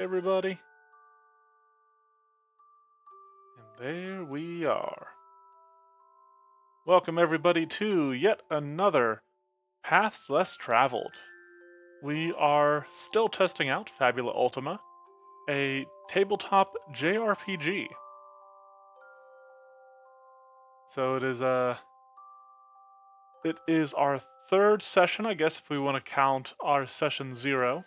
Everybody. And there we are. Welcome everybody to yet another Paths Less Traveled. We are still testing out Fabula Ultima, a tabletop JRPG. So it is our third session, I guess if we want to count our session 0.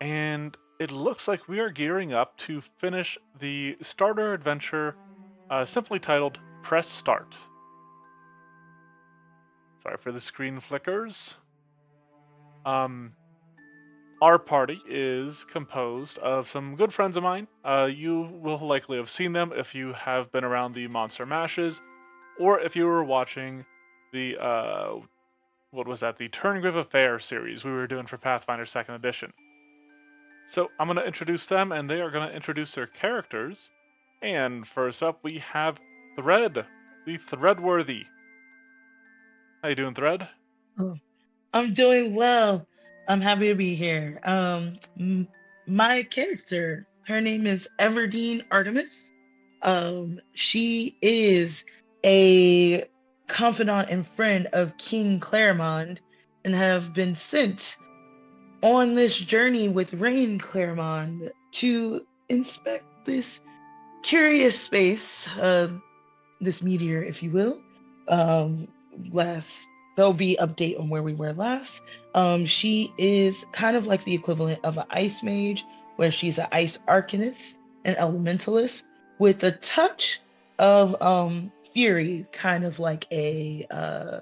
And it looks like we are gearing up to finish the starter adventure simply titled Press Start. Sorry for the screen flickers. Our party is composed of some good friends of mine. You will likely have seen them if you have been around the Monster Mashes, or if you were watching the what was that? The Turngriff Affair series we were doing for Pathfinder Second Edition. So I'm going to introduce them, and they are going to introduce their characters. And first up, we have Thread, the Threadworthy. How you doing, Thread? Oh, I'm doing well. I'm happy to be here. My character, her name is Everdeen Artemis. She is a confidant and friend of King Claremont and have been sent on this journey with Rain Claremont to inspect this curious space, this meteor, if you will. Um, last There'll be update on where we were last. She is kind of like the equivalent of an ice mage, where she's an ice arcanist, an elementalist, with a touch of fury, kind of like a uh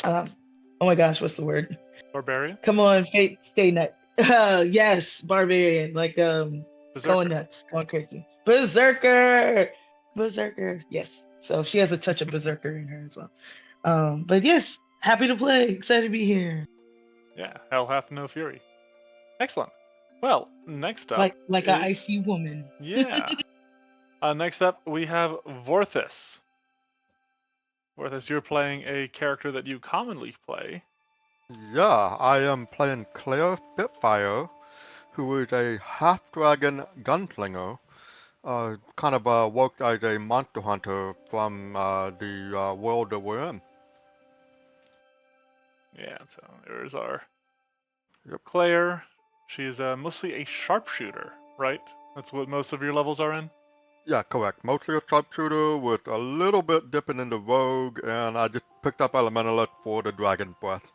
oh my gosh, what's the word? Barbarian? Come on, fate, stay nut. Yes, barbarian, like going Berserker? nuts, going crazy. Berserker, berserker. Yes. So she has a touch of berserker in her as well. But yes, happy to play. Excited to be here. Yeah, hell hath no fury. Excellent. Well, next up Like a is icy woman. yeah. Next up we have Vorthus. Vorthus, you're playing a character that you commonly play. Yeah, I am playing Claire Spitfire, who is a half-dragon gunslinger. Kind of worked as a monster hunter from the world that we're in. Yeah, so there's our Yep. Claire. She's mostly a sharpshooter, right? That's what most of your levels are in. Yeah, correct. Mostly a sharpshooter with a little bit dipping into rogue, and I just picked up Elementalist for the dragon breath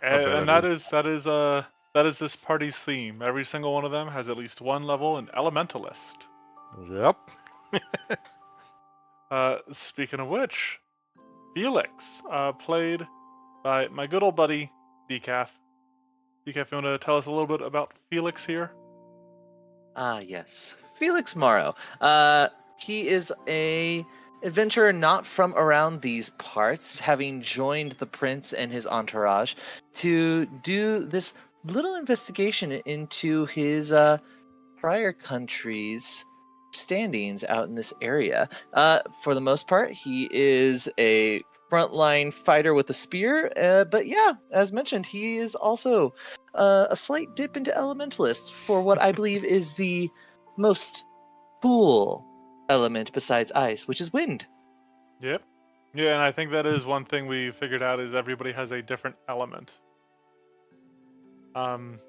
And that ability. is this party's theme. Every single one of them has at least one level in Elementalist. Yep. Speaking of which, Felix, played by my good old buddy Decaf. Decaf, you want to tell us a little bit about Felix here? Ah, yes. Felix Morrow. He is a adventurer not from around these parts, having joined the prince and his entourage to do this little investigation into his prior country's standings out in this area. For the most part, he is a frontline fighter with a spear, but yeah, as mentioned, he is also a slight dip into elementalist for what I believe is the most cool element besides ice, which is wind. Yep. Yeah, and I think that is one thing we figured out is everybody has a different element. Um,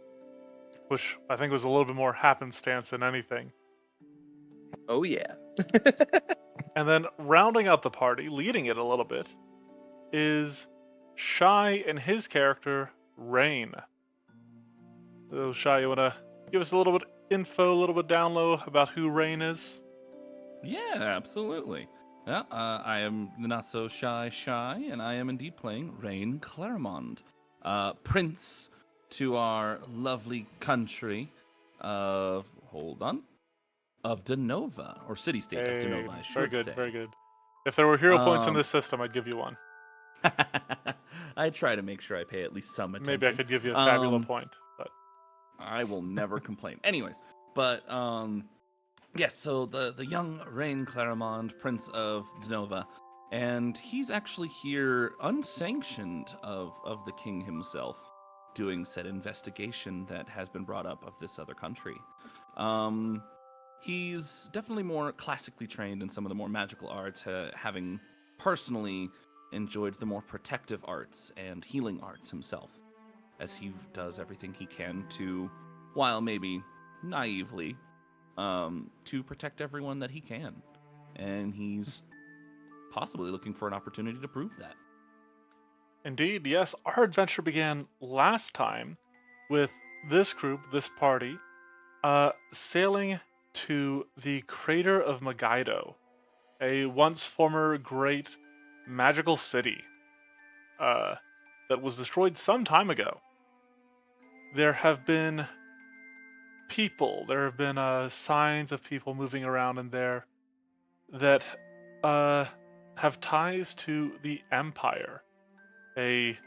which I think was a little bit more happenstance than anything. Oh yeah. And then rounding out the party, leading it a little bit, is Shy and his character, Rain. So Shy, you wanna give us a little bit info, a little bit down low about who Rain is? Yeah, absolutely. Yeah, I am the not so shy, and I am indeed playing Rain Claremont, prince to our lovely country of of Denova, or city-state of Hey, Denova, I very should good, very say. good. If there were hero points in Um, this system, I'd give you one. I try to make sure I pay at least some Maybe I attention. could give you a Fabula Um, point, but I will never complain. Anyways, but yes, so the young Rain Claremont, Prince of Denova, and he's actually here unsanctioned of the king himself doing said investigation that has been brought up of this other country. He's definitely more classically trained in some of the more magical arts, having personally enjoyed the more protective arts and healing arts himself, as he does everything he can to, while maybe naively, to protect everyone that he can. And he's possibly looking for an opportunity to prove that. Indeed, yes, our adventure began last time with this group, this party, sailing to the crater of Megiddo, a once former great magical city that was destroyed some time ago. There have been signs of people moving around in there that have ties to the Empire, a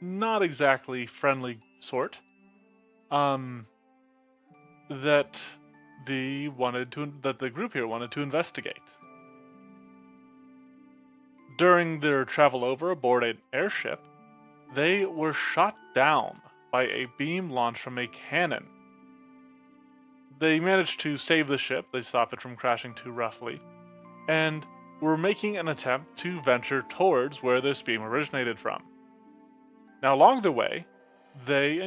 not exactly friendly sort. That the group here wanted to investigate. During their travel over aboard an airship, they were shot down by a beam launched from a cannon. They managed to save the ship, they stopped it from crashing too roughly, and were making an attempt to venture towards where this beam originated from. Now, along the way, they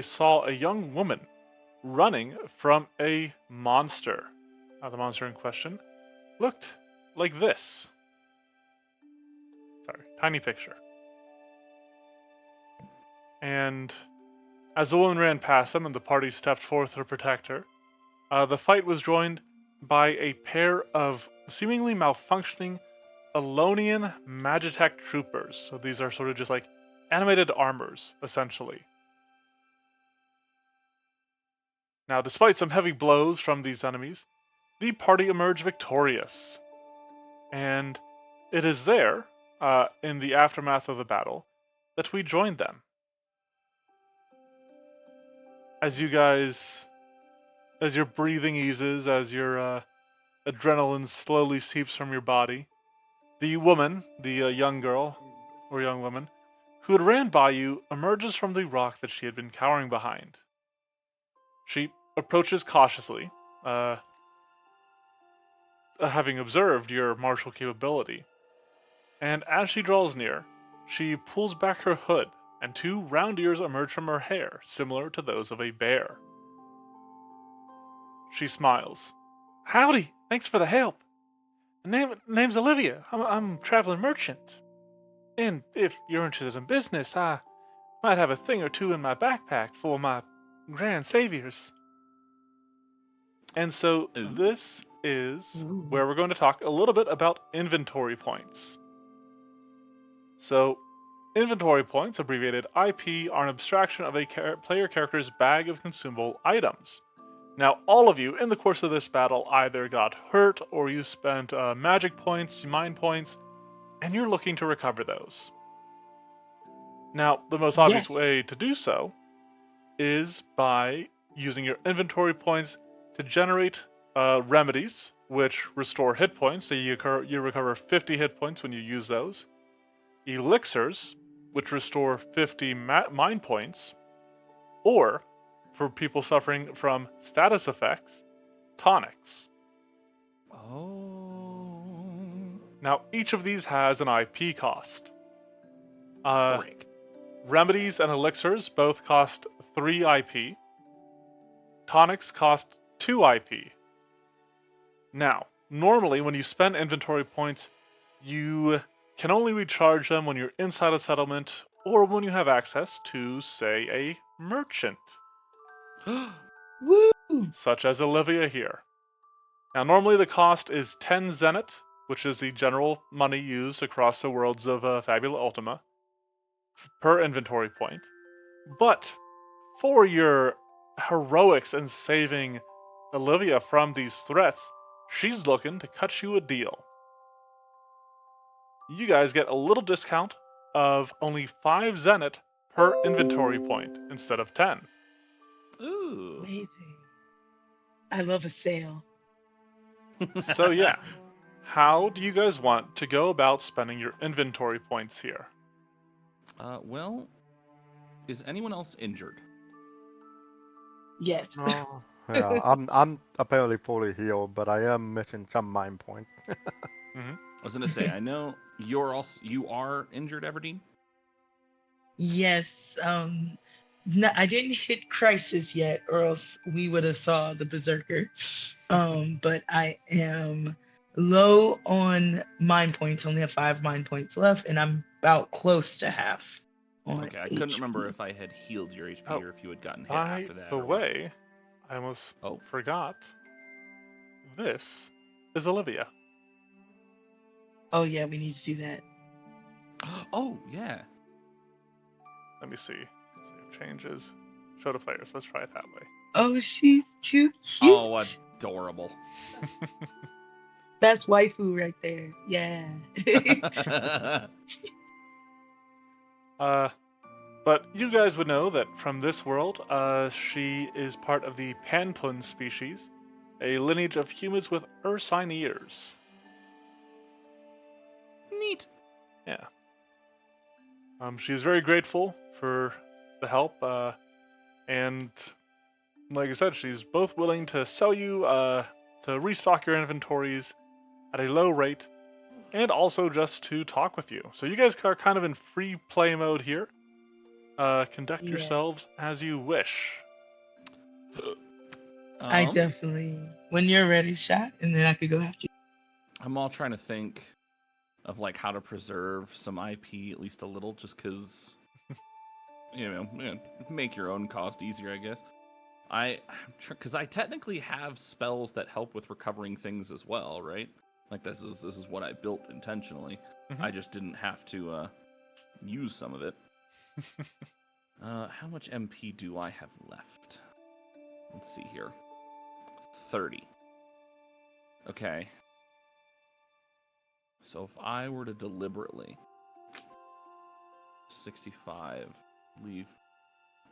saw a young woman running from a monster. Now, the monster in question looked like this. Sorry, tiny picture. And as the woman ran past them and the party stepped forth to protect her, the fight was joined by a pair of seemingly malfunctioning Elonian Magitech troopers. So these are sort of just like animated armors, essentially. Now, despite some heavy blows from these enemies, the party emerged victorious. And it is there, in the aftermath of the battle, that we joined them. As your breathing eases, as your adrenaline slowly seeps from your body, the woman, the young girl, or young woman, who had ran by you emerges from the rock that she had been cowering behind. She approaches cautiously, having observed your martial capability, and as she draws near, she pulls back her hood, and two round ears emerge from her hair, similar to those of a bear. She smiles. Howdy, thanks for the help. Name's Olivia. I'm a traveling merchant. And if you're interested in business, I might have a thing or two in my backpack for my grand saviors. And so this is where we're going to talk a little bit about inventory points. So, inventory points, abbreviated IP, are an abstraction of a player character's bag of consumable items. Now, all of you in the course of this battle either got hurt or you spent magic points, mind points, and you're looking to recover those. Now, the most obvious way to do so is by using your inventory points to generate remedies, which restore hit points, so you recover 50 hit points when you use those. Elixirs, which restore 50 mind points, or, for people suffering from status effects, tonics. Oh. Now, each of these has an IP cost. Remedies and elixirs both cost 3 IP. Tonics cost 2 IP. Now, normally when you spend inventory points, you can only recharge them when you're inside a settlement or when you have access to, say, a merchant. Woo! Such as Olivia here. Now, normally the cost is 10 zenith, which is the general money used across the worlds of Fabula Ultima, per inventory point. But for your heroics in saving Olivia from these threats, she's looking to cut you a deal. You guys get a little discount of only 5 zenith per inventory point instead of 10. Ooh. Amazing. I love a sale. So yeah, how do you guys want to go about spending your inventory points here? Well, is anyone else injured? Yes. No. Yeah, I'm apparently fully healed, but I am missing some mind points. Hmm. I was gonna say, I know you are injured, Everdeen. Yes. No, I didn't hit crisis yet, or else we would have saw the berserker. But I am low on mind points. Only have 5 mind points left, and I'm about close to half on Okay, I couldn't remember HP. if I had healed your HP Oh, or if you had gotten hit by after that the or what. way, I almost Oh. forgot. This is Olivia. Oh yeah, we need to do that. Oh, yeah. Let me see. Save changes. Show to players. Let's try it that way. Oh, she's too cute. Oh, adorable. That's waifu right there. Yeah. But you guys would know that from this world, she is part of the Panpun species, a lineage of humans with ursine ears. Neat. Yeah. She is very grateful for the help, and like I said, she's both willing to sell you to restock your inventories at a low rate, and also just to talk with you. So you guys are kind of in free play mode here. Conduct Yeah. yourselves as you wish. I definitely. When you're ready, shot, and then I could go after you. I'm all trying to think of like how to preserve some IP at least a little, just because make your own cost easier, I guess. Because I technically have spells that help with recovering things as well, right? Like this is what I built intentionally. Mhm. I just didn't have to use some of it. How much MP do I have left? Let's see here. 30. Okay. So if I were to deliberately 65 leave,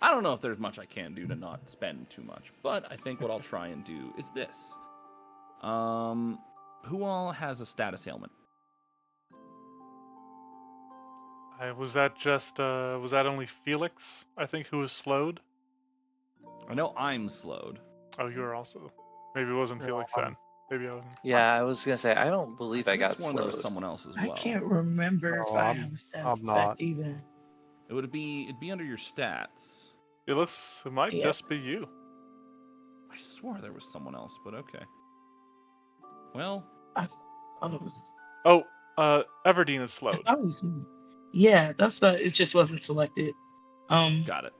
I don't know if there's much I can do to not spend too much, but I think what I'll try and do is this. Who all has a status ailment? Was that only Felix, I think, who was slowed? I know I'm slowed. Oh, you were also. Maybe it wasn't Felix then. Maybe I wasn't. Yeah, I was gonna say I don't believe I could've got sworn there was slowed. someone else as I well. can't remember if No, I I'm- have a status I'm not. effect either. It'd be under your stats. It might Yeah. just be you. I swore there was someone else, but okay. Well, I thought it was. Oh, Everdeen is I slowed. thought it was me. Yeah, that's it. Just wasn't selected. got it.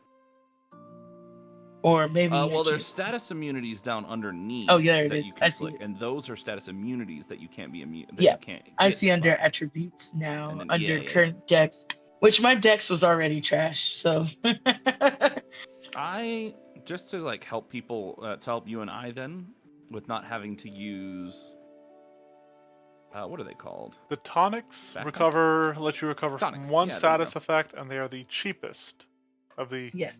Or maybe. I Well, there's can't- status immunities down underneath. Oh, yeah, there it that is. you I can see select, it. and those are status immunities that you can't be immune. Yeah, you can't I get see under by. attributes now, And then- under yeah. current dex, which my dex was already trash. So. I just to like help people to help you and I then with not having to use what are they called? The tonics Backpack? let you recover Tonics, from one yeah, there you status go. effect, and they are the cheapest of the Yes.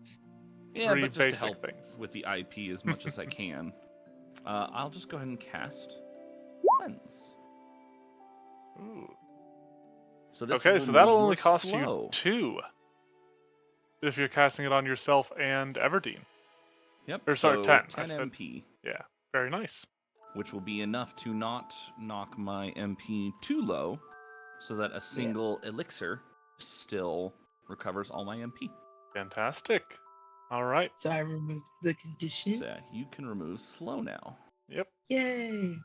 Yeah, three but just to basic help things. with the IP as much as I can. I'll just go ahead and cast Cleanse. Ooh. So this Okay, will so that'll remove only your cost slow. you 2 if you're casting it on yourself and Everdeen. Yep. Or sorry, so 10. 10 I said- MP, Yeah, very nice. which will be enough to not knock my MP too low, so that a single elixir still recovers all my MP. Fantastic. All right. So I removed the condition. So yeah, you can remove slow now. Yep. Yay!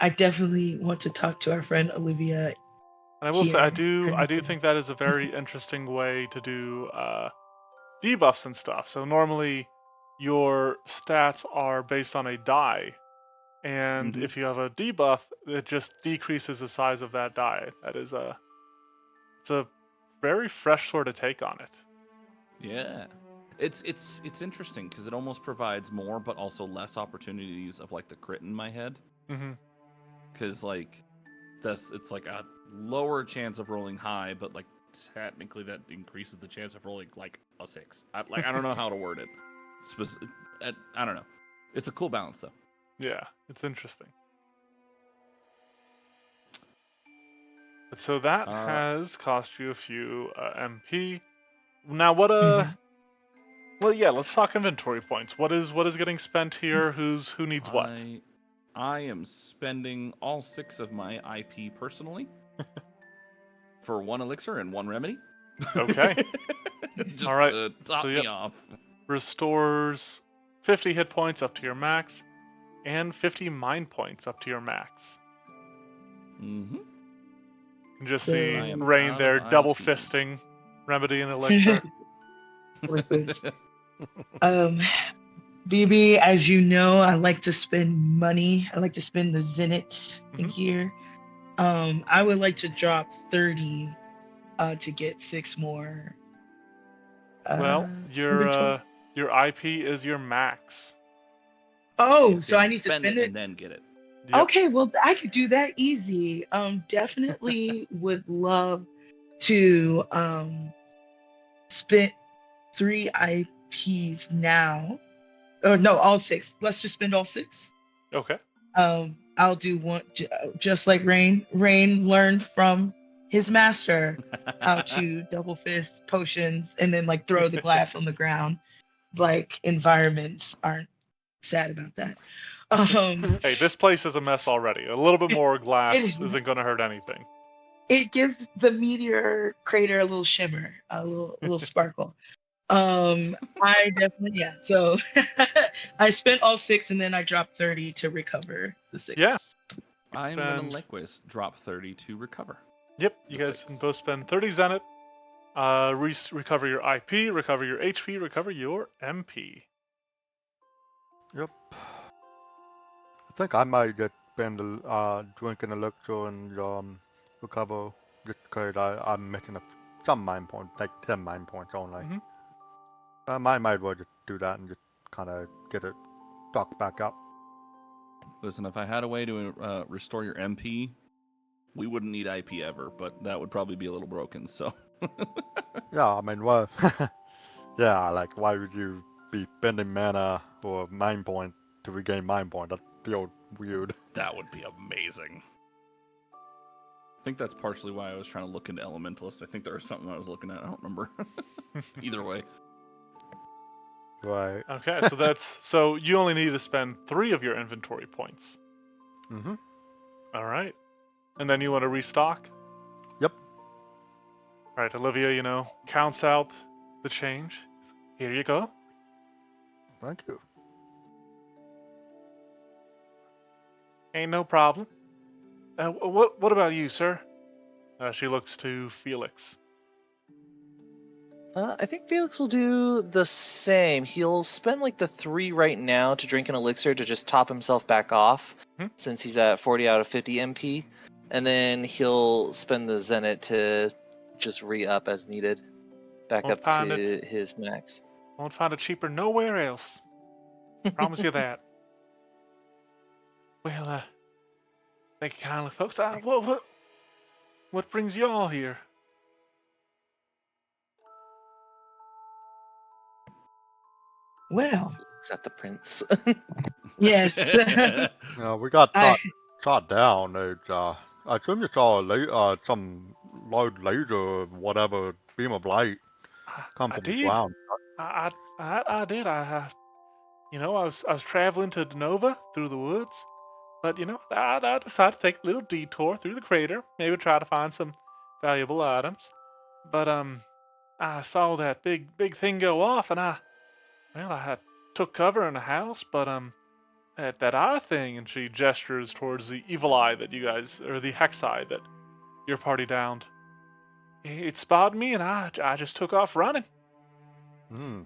I definitely want to talk to our friend Olivia. And I will say, I Here. do think that is a very interesting way to do debuffs and stuff. So normally your stats are based on a die, and Mhm. if you have a debuff, it just decreases the size of that die. It's a very fresh sort of take on it. Yeah. It's interesting because it almost provides more but also less opportunities of like the crit in my head. Mm-hmm. Because like it's like a lower chance of rolling high, but like technically that increases the chance of rolling like a 6. I don't know how to word it. I don't know. It's a cool balance though. Yeah, it's interesting. But so that has cost you a few MP. Now, what Mhm. Well, yeah. Let's talk inventory points. What is getting spent here? Who needs what? I am spending all 6 of my IP personally for 1 elixir and 1 remedy. Okay. Just All right. to top So, me yep. off. Restores 50 hit points up to your max, and 50 mind points up to your max. Mm-hmm. You can just So- see I am Rain out there of double IP. fisting remedy and elixir. Liquid. BB, as you know, I like to spend money. I like to spend the zenith in Mhm. here. I would like to drop 30 to get 6 more Well, inventory. your IP is your max. Oh, Yes, you so have I to need to spend spend it it? and then get it. Yep. Okay, well, I could do that easy. Definitely would love to spend 3 IPs now. Or no, all 6. Let's just spend all 6. Okay. I'll do one just like Rain. Rain learned from his master how to double fist potions and then like throw the glass on the ground. Like environments aren't sad about that. Hey, this place is a mess already. A little bit more it glass is isn't going to hurt anything. it gives the meteor crater a little shimmer, a little sparkle. I definitely, yeah. So I spent all 6 and then I dropped 30 to recover the 6. Yeah. I am going to Spend. likewise drop 30 to recover. Yep. You The guys 6. can both spend 30 zenith. Recover your IP, recover your HP, recover your MP. Yep. I think I might just spend drinking elixir and recover just because I'm missing some mind points, like 10 mind points only. Mhm. I might as well just do that and just kind of get it stocked back up. Listen, if I had a way to restore your MP, we wouldn't need IP ever, but that would probably be a little broken, so. Yeah, I mean, well, yeah, like why would you be spending mana or mind point to regain mind point? That feels weird. That would be amazing. I think that's partially why I was trying to look into Elementalist. I think there was something I was looking at. I don't remember. Either way. Right. Okay, so you only need to spend 3 of your inventory points. Mm-hmm. All right. And then you want to restock? Yep. All right, Olivia, counts out the change. Here you go. Thank you. Ain't no problem. What about you, sir? She looks to Felix. I think Felix will do the same. He'll spend like the 3 right now to drink an elixir to just top himself back off, Hmm. since he's at 40 out of 50 MP. And then he'll spend the Zenit to just re-up as needed, back Won't up find it. to his max. Won't find it cheaper nowhere else. Promise you that. Well, thank you kindly, folks. What brings you all here? Well, Looks at the prince. yes. We got I shot down. I assume you saw some large laser or whatever beam of light come I from the did. ground. I did. I was traveling to Denova through the woods, but I decided to take a little detour through the crater, maybe try to find some valuable items. But I saw that big thing go off, and I had took cover in a house, but that eye thing, and she gestures towards the evil eye that you guys, or the hex eye that your party downed. It spotted me, and I just took off running. Hmm.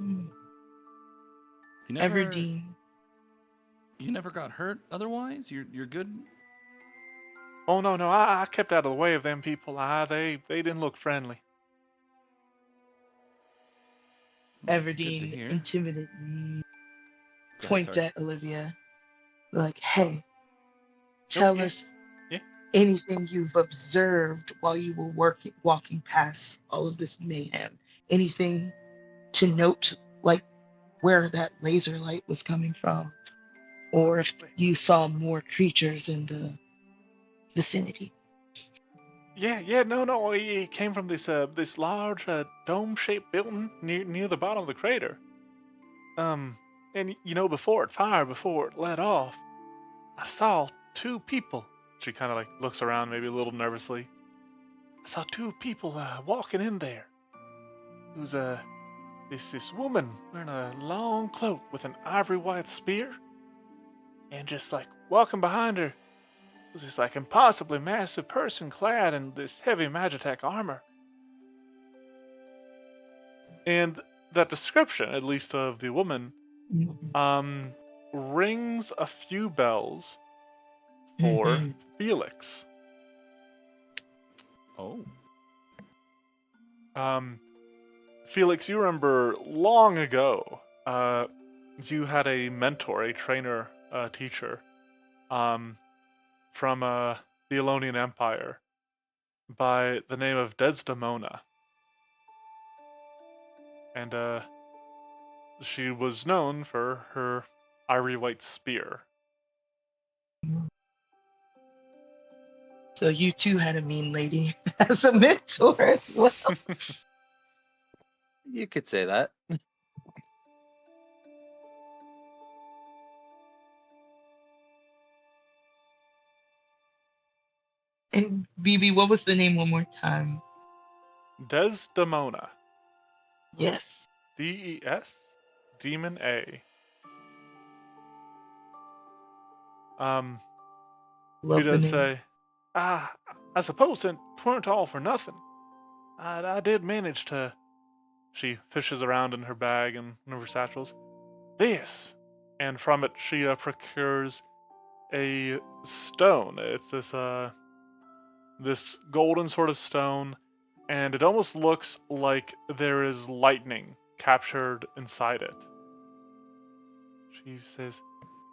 You never Everdeen. you never got hurt otherwise? You're good? Oh no, I kept out of the way of them people. They didn't look friendly. Well, that's good to Everdeen hear. intimidated Go ahead, points sorry. at Olivia. Like, hey, Nope, tell yeah, us yeah. anything you've observed while you were walking past all of this mayhem. Anything to note, like where that laser light was coming from, or if you saw more creatures in the vicinity. Yeah, no. He came from this large dome-shaped building near the bottom of the crater. And before it let off, I saw two people. She kind of like looks around, maybe a little nervously. I saw two people walking in there. It was this woman wearing a long cloak with an ivory white spear, and just like walking behind her was this like impossibly massive person clad in this heavy magitech armor. And that description, at least of the woman, um, rings a few bells for Mm-hmm. Felix. Oh. Felix, you remember long ago, you had a mentor, a trainer, teacher, um, from the Elonian Empire by the name of Desdemona. And she was known for her ivory white spear. So you too had a mean lady as a mentor as well. You could say that. And BB, what was the name one more time? Desdemona. Yes. Des, Demon A. Um, she Love the does name. say, I suppose it weren't all for nothing. I did manage to. She fishes around in her bag and one of her satchels. This, and from it she procures a stone. It's this golden sort of stone, and it almost looks like there is lightning captured inside it. She says,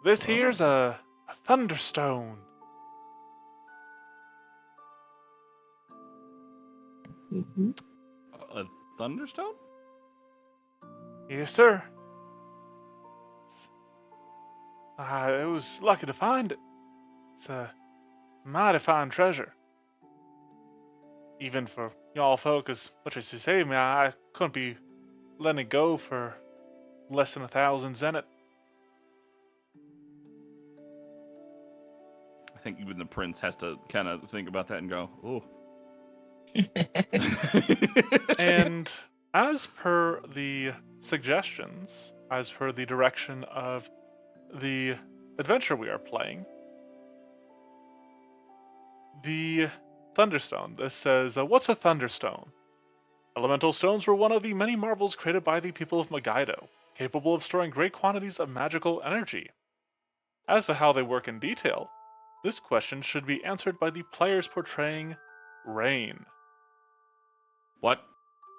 "This Oh. here's a thunderstone." Mm-hmm. A thunderstone? Yes, sir. I was lucky to find it. It's a mighty fine treasure. Even for y'all folk as much as you saved me, I couldn't be letting it go for less than 1,000 zenith. I think even the prince has to kind of think about that and go, oh. And as per the suggestions, as per the direction of the adventure we are playing, the Thunderstone. This says, what's a Thunderstone? Elemental stones were one of the many marvels created by the people of Megiddo, capable of storing great quantities of magical energy. As to how they work in detail, this question should be answered by the players portraying Rain. What?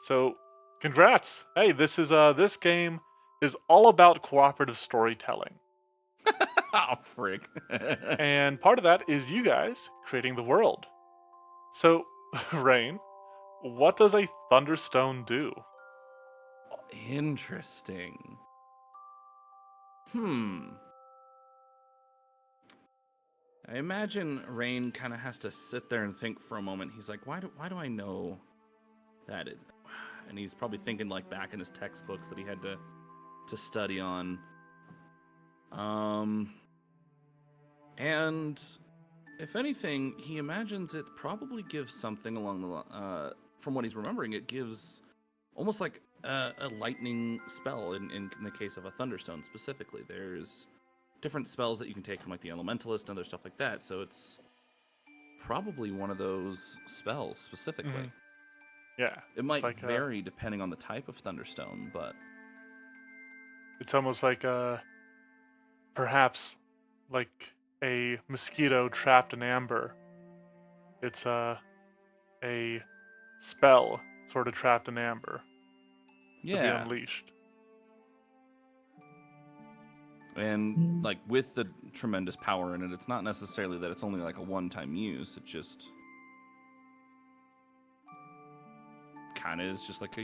So, congrats! Hey, this game is all about cooperative storytelling. Oh, frick. And part of that is you guys creating the world. So, Rain, what does a Thunderstone do? Interesting. I imagine Rain kind of has to sit there and think for a moment. He's like, why do I know that? And he's probably thinking like back in his textbooks that he had to study on. And if anything, he imagines it probably gives something along the from what he's remembering, it gives almost like a lightning spell in the case of a thunderstone specifically. There's different spells that you can take from like the elementalist and other stuff like that, so it's probably one of those spells specifically. Mhm. Yeah, It might like vary depending on the type of thunderstone, but it's almost like perhaps like a mosquito trapped in amber. It's a spell sort of trapped in amber to be yeah. unleashed. And like with the tremendous power in it, it's not necessarily that it's only like a one-time use. It just kind of is just like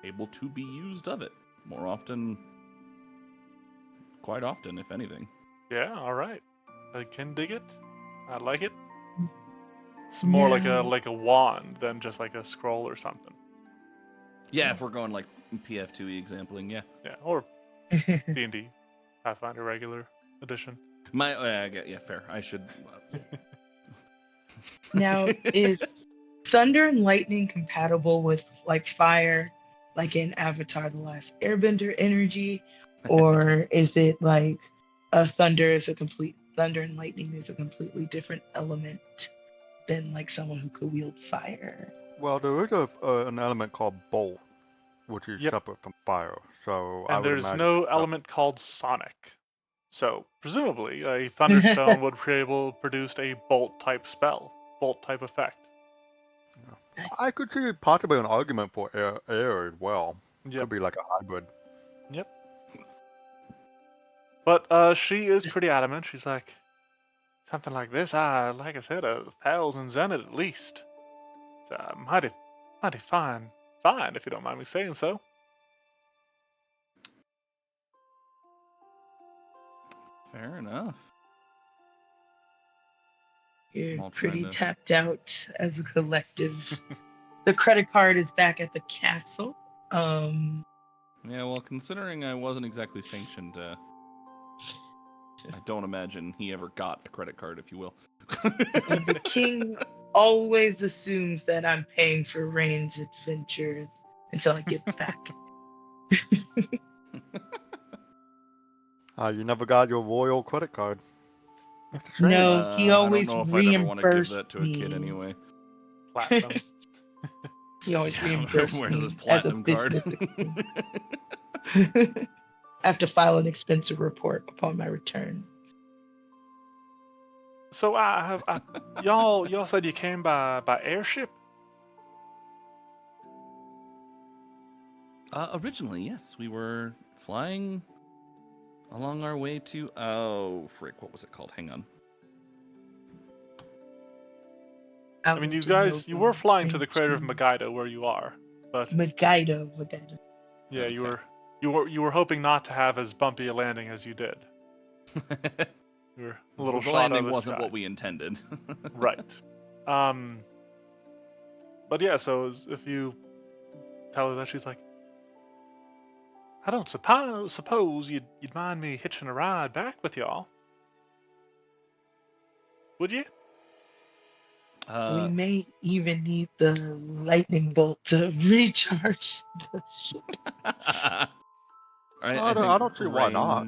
able to be used of it more often, quite often, if anything. Yeah, all right. I can dig it. I like it. It's more Now, like a wand than just like a scroll or something. Yeah, if we're going like PF2E exampling, yeah. Yeah, or D&D, Pathfinder regular edition. Yeah, fair. I should. now is thunder and lightning compatible with like fire, like in Avatar: The Last Airbender energy, or is it like thunder and lightning is a completely different element than like someone who could wield fire? Well, there is an element called bolt, which is Yep. separate from fire. So I And would there's imagine. no element called sonic. So presumably a thunderstone would be able to produce a bolt type spell, bolt type effect. I could see possibly an argument for air as well. Yep. Could be like a hybrid. Yep. But she is pretty adamant. She's like, something like this, like I said, 1,000 zenith at least. It's mighty fine if you don't mind me saying so. Fair enough. You're all pretty trying to- tapped out as a collective. The credit card is back at the castle. Yeah, well, considering I wasn't exactly sanctioned, I don't imagine he ever got a credit card, if you will. The king always assumes that I'm paying for Rain's adventures until I get back. You never got your royal credit card. That's a shame. No, he I don't always know if I'd ever want to give that reimbursed to a kid me. anyway. Platinum. He always reimbursed Where's me this as a platinum card? business expense. I have to file an expensive report upon my return. So y'all said you came by airship? Originally, yes, we were flying along our way to. Oh, frick! What was it called? Hang on. I mean, you were flying to the crater of Megiddo where you are, but Megiddo. yeah, Okay. you were hoping not to have as bumpy a landing as you did. You were a little The shot out landing of the wasn't sky. what we intended. Right. But yeah, so if you tell her that, she's like, I don't suppose you'd mind me hitching a ride back with y'all, would you? We may even need the lightning bolt to recharge the ship. I think don't see why not.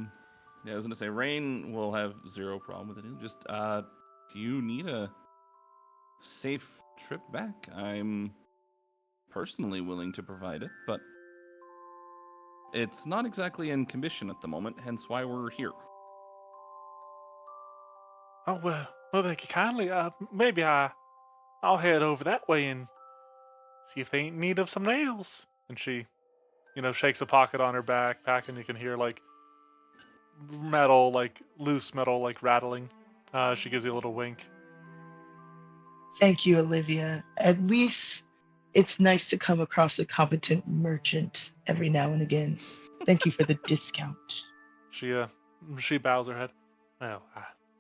Yeah, I was gonna say Rain will have zero problem with it. Just do you need a safe trip back? I'm personally willing to provide it, but it's not exactly in commission at the moment, hence why we're here. Oh well, thank you kindly. Maybe I'll head over that way and see if they ain't in need of some nails. And she, shakes a pocket on her backpack, and you can hear like metal, like loose metal, like rattling. She gives you a little wink. Thank you, Olivia. At least it's nice to come across a competent merchant every now and again. Thank you for the discount. She bows her head. Well,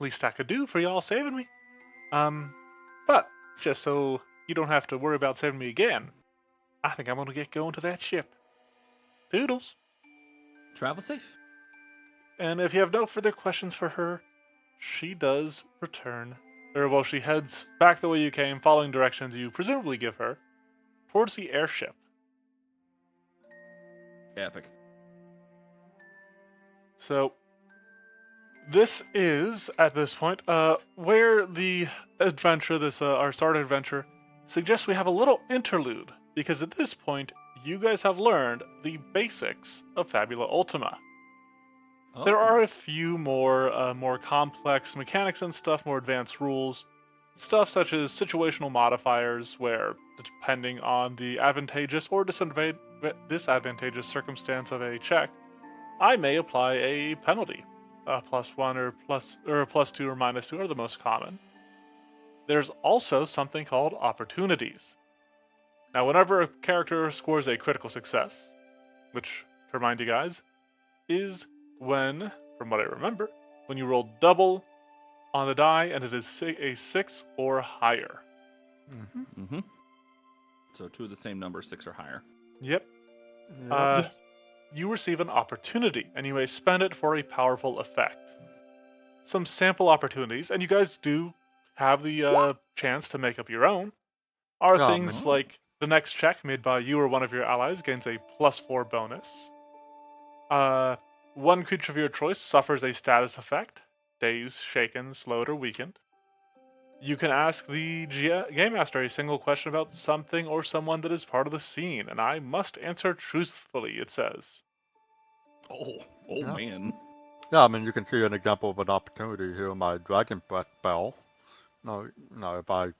least I could do for y'all saving me. But just so you don't have to worry about saving me again, I think I'm gonna get going to that ship. Doodles. Travel safe. And if you have no further questions for her, she does return. Or, well, she heads back the way you came, following directions you presumably give her, towards the airship. Epic. So, this is, at this point, where the adventure, our start adventure, suggests we have a little interlude, because at this point, you guys have learned the basics of Fabula Ultima. Oh. There are a few more complex mechanics and stuff, more advanced rules, stuff such as situational modifiers, where depending on the advantageous or disadvantageous circumstance of a check, I may apply a penalty. +1 or a +2 or -2 are the most common. There's also something called opportunities. Now, whenever a character scores a critical success, which, to remind you guys, is when, from what I remember, when you roll double on the die and it is a 6 or higher. Mm-hmm. So 2 of the same number, 6 or higher. Yep. Yep. Yeah. You receive an opportunity, and you may spend it for a powerful effect. Some sample opportunities, and you guys do have the chance to make up your own, are Yeah, things Oh. like the next check made by you or one of your allies gains a +4 bonus. One creature of your choice suffers a status effect, dazed, shaken, slowed, or weakened. You can ask the Game Master a single question about something or someone that is part of the scene, and I must answer truthfully, it says. Oh Yeah. man. Yeah, I mean, you can see an example of an opportunity here in my Dragon Breath spell. If I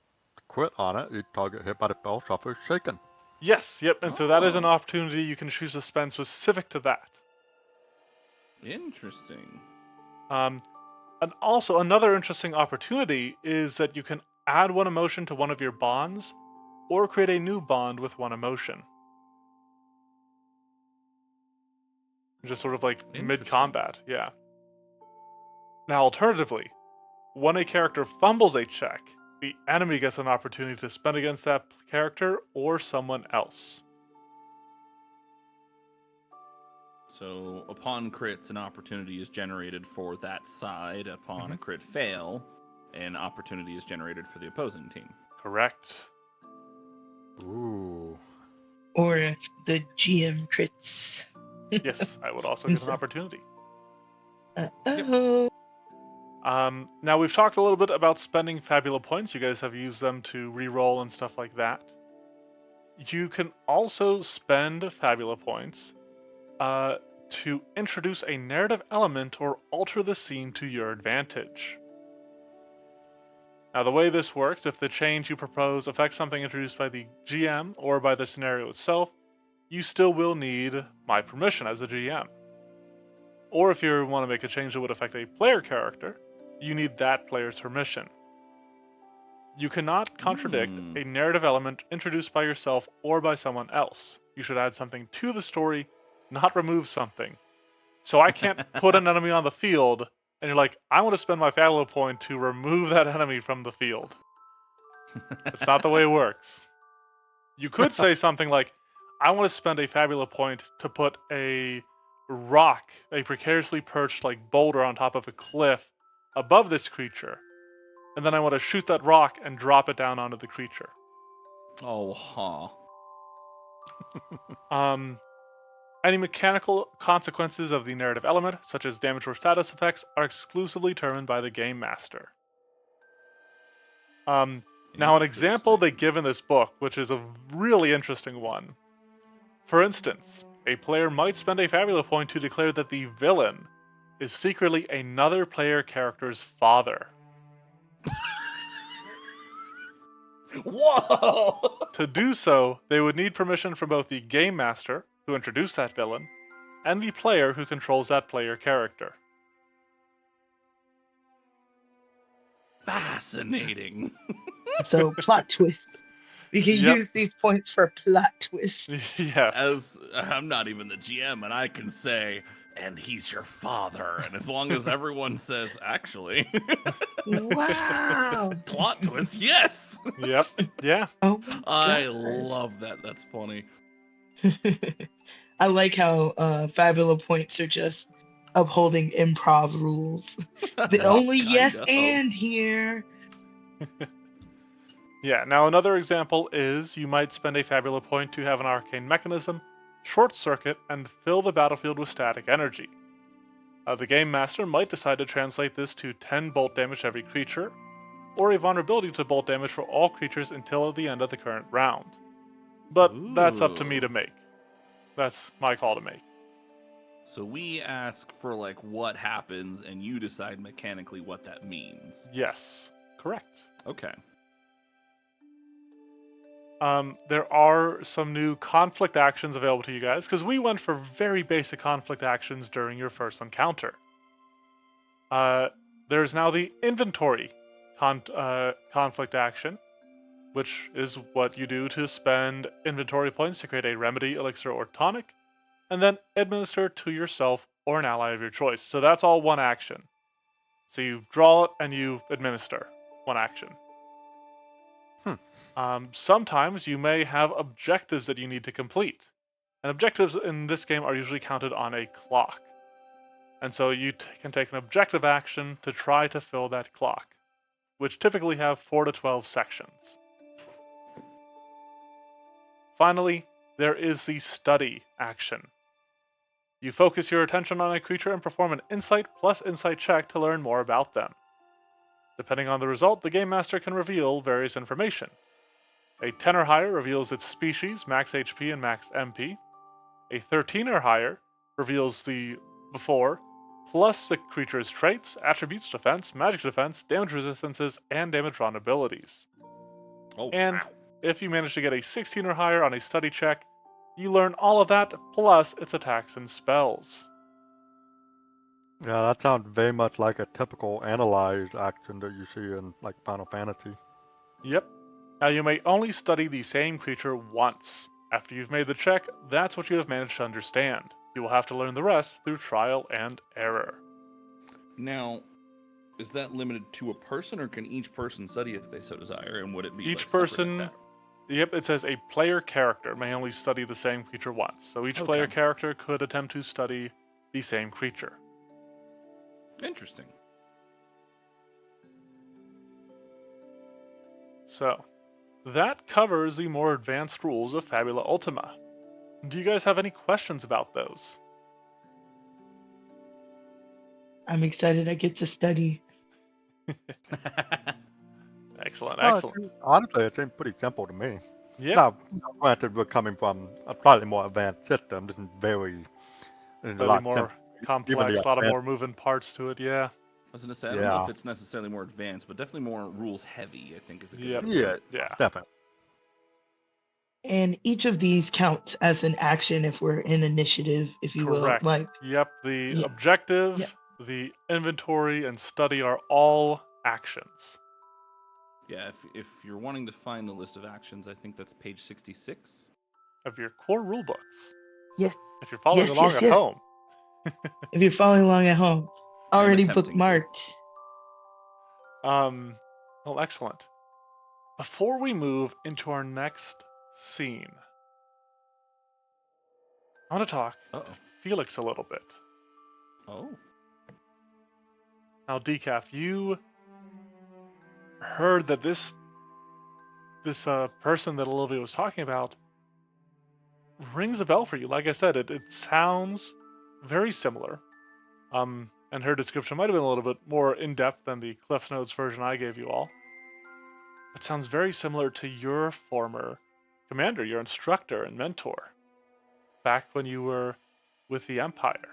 quit on it, each target hit by the spell suffers shaken. Yes, yep, and so that is an Oh, opportunity you can choose to spend specific to that. interesting. Um, and also, another interesting opportunity is that you can add one emotion to one of your bonds, or create a new bond with one emotion. Just sort of like mid Interesting. combat, yeah. Now, alternatively, when a character fumbles a check, the enemy gets an opportunity to spend against that character or someone else. So upon crits, an opportunity is generated for that side. Upon a crit fail, an opportunity is generated for the opposing team. Correct. Ooh. Or if the GM crits. Yes, I would also And get an so, opportunity. uh-oh. Now we've talked a little bit about spending Fabula points. You guys have used them to reroll and stuff like that. You can also spend Fabula points to introduce a narrative element or alter the scene to your advantage. Now, the way this works, if the change you propose affects something introduced by the GM or by the scenario itself, you still will need my permission as the GM. Or if you want to make a change that would affect a player character, you need that player's permission. You cannot contradict a narrative element introduced by yourself or by someone else. You should add something to the story, not remove something. So I can't put an enemy on the field, and you're like, I want to spend my Fabula point to remove that enemy from the field. That's not the way it works. You could say something like, I want to spend a Fabula point to put a rock, a precariously perched like boulder on top of a cliff above this creature, and then I want to shoot that rock and drop it down onto the creature. Oh, huh. Um, any mechanical consequences of the narrative element, such as damage or status effects, are exclusively determined by the game master. Now, an example they Interesting. give in this book, which is a really interesting one. For instance, a player might spend a Fabula point to declare that the villain is secretly another player character's father. Whoa! To do so, they would need permission from both the game master, who introduced that villain, and the player who controls that player character. Fascinating. So, plot twist. We can Yep. use these points for plot twists. Yes. As I'm not even the GM, and I can say, and he's your father. And as long as everyone says, actually, Wow. plot twist, yes. Yep. Yeah. Oh my I gosh. love that. That's funny. I like how Fabula points are just upholding improv rules. The Yep. only Kind yes of. and here. Yeah. Now, another example is you might spend a Fabula point to have an arcane mechanism, short circuit, and fill the battlefield with static energy. The game master might decide to translate this to 10 bolt damage to every creature, or a vulnerability to bolt damage for all creatures until the end of the current round. But that's up to me Ooh. to make. That's my call to make. So we ask for like what happens, and you decide mechanically what that means. Yes, correct. Okay. There are some new conflict actions available to you guys, because we went for very basic conflict actions during your first encounter. There's now the inventory conflict action, which is what you do to spend inventory points to create a remedy, elixir, or tonic, and then administer to yourself or an ally of your choice. So that's all one action. So you draw it and you administer one action. Sometimes you may have objectives that you need to complete. And objectives in this game are usually counted on a clock. And so you can take an objective action to try to fill that clock, which typically have 4 to 12 sections. Finally, there is the study action. You focus your attention on a creature and perform an insight plus insight check to learn more about them. Depending on the result, the Game Master can reveal various information. A 10 or higher reveals its species, max HP, and max MP. A 13 or higher reveals the before, plus the creature's traits, attributes, defense, magic defense, damage resistances, and damage vulnerabilities. Oh, And wow. if you manage to get a 16 or higher on a study check, you learn all of that plus its attacks and spells. Yeah, that sounds very much like a typical analyze action that you see in like Final Fantasy. Yep. Now you may only study the same creature once. After you've made the check, that's what you have managed to understand. You will have to learn the rest through trial and error. Now, is that limited to a person, or can each person study if they so desire? And would it be Each like separate person, like yep, it says a player character may only study the same creature once. So each player Okay. character could attempt to study the same creature. that? Interesting. So, that covers the more advanced rules of Fabula Ultima. Do you guys have any questions about those? I'm excited I get to study. Excellent, No, excellent. honestly, it seems pretty simple to me. Yep, Now, granted, we're coming from a slightly more advanced system. This is very, a slightly lot more simpler. complex, the a lot of advanced, more moving parts to it, yeah. I was gonna say, I don't know yeah, if it's necessarily more advanced, but definitely more rules heavy, I think is a good Yep. way to put yeah, it. Yeah, definitely. And each of these counts as an action if we're in initiative, if you will. correct. Like, Yep, the yeah, yeah. objective, the inventory, and study are all actions. Yeah, if you're wanting to find the list of actions, I think that's page 66. Of your core rulebooks. Yes, If you're following yes, along yes, at yes. home. If you're following along at home, I am already attempting to. bookmarked. Well, excellent. Before we move into our next scene, I want to talk to Uh-oh. Felix a little bit. Oh. Now, Decaf, you heard that this person that Olivia was talking about rings a bell for you. Like I said, it sounds very similar. And her description might have been a little bit more in depth than the Cliff Notes version I gave you all. It sounds very similar to your former commander, your instructor and mentor, back when you were with the Empire.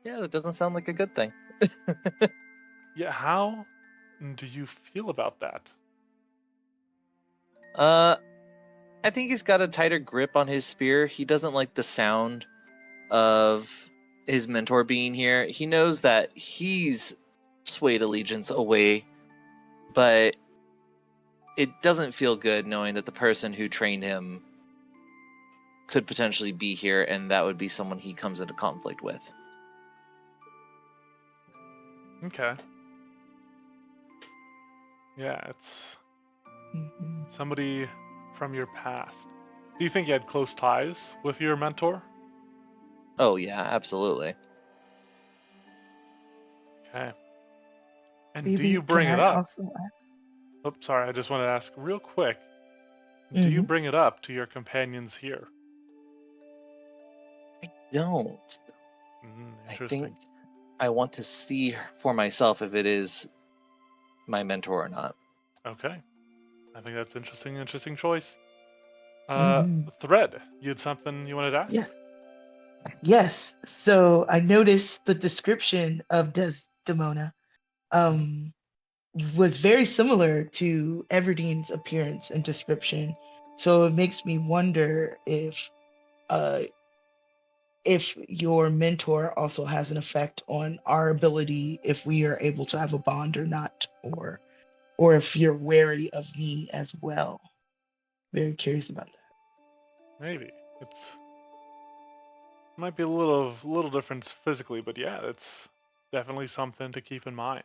Yeah, that doesn't sound like a good thing. Yeah, how do you feel about that? I think he's got a tighter grip on his spear. He doesn't like the sound of his mentor being here. He knows that he's swayed allegiance away, but it doesn't feel good knowing that the person who trained him could potentially be here, and that would be someone he comes into conflict with. Okay. Yeah, it's Mhm. somebody from your past. Do you think you had close ties with your mentor? Oh yeah, absolutely. Okay. And do Maybe you can bring it I up? also ask? Oh, sorry, I just want to ask real quick. Do you Mhm. bring it up to your companions here? I don't. I think Interesting. I want to see for myself if it is my mentor or not. Okay. I think that's interesting choice. Mhm. Thread, you had something you wanted to ask? Yes. Yes. So I noticed the description of Desdemona um, was very similar to Everdene's appearance and description. So it makes me wonder uh, if your mentor also has an effect on our ability if we are able to have a bond or not, or if you're wary of me as well. Very curious about that. Maybe. It's might be a little difference physically, but yeah, it's definitely something to keep in mind.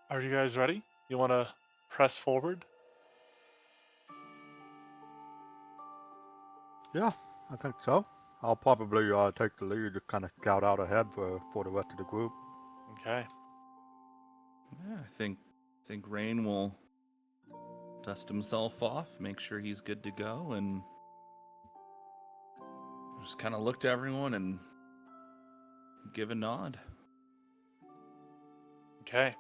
Are you guys ready? You want to press forward? Yeah, I think so. I'll probably take the lead to kind of scout out ahead for the rest of the group. Okay. Yeah, I think Rain will dust himself off, make sure he's good to go, and just kind of look to everyone and give a nod. Okay.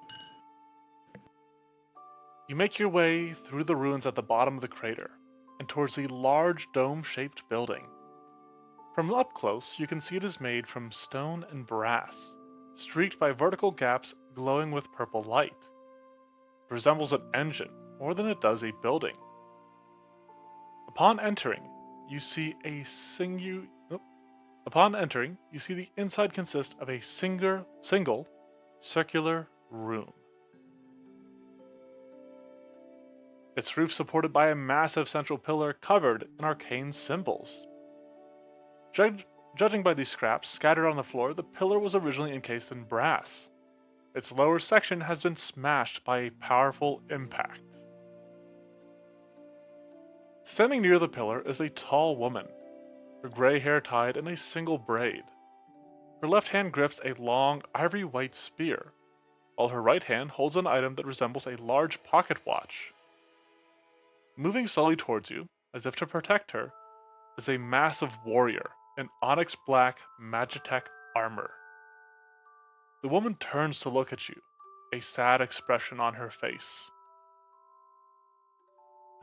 You make your way through the ruins at the bottom of the crater and towards a large dome-shaped building. From up close, you can see it is made from stone and brass, streaked by vertical gaps glowing with purple light. It resembles an engine more than it does a building. Upon entering, you see a singu- nope. Upon entering, you see the inside consists of a single circular room. Its roof supported by a massive central pillar covered in arcane symbols. Judging by these scraps scattered on the floor, the pillar was originally encased in brass. Its lower section has been smashed by a powerful impact. Standing near the pillar is a tall woman, her gray hair tied in a single braid. Her left hand grips a long, ivory white spear, while her right hand holds an item that resembles a large pocket watch. Moving slowly towards you, as if to protect her, is a massive warrior in onyx black Magitech armor. The woman turns to look at you, a sad expression on her face.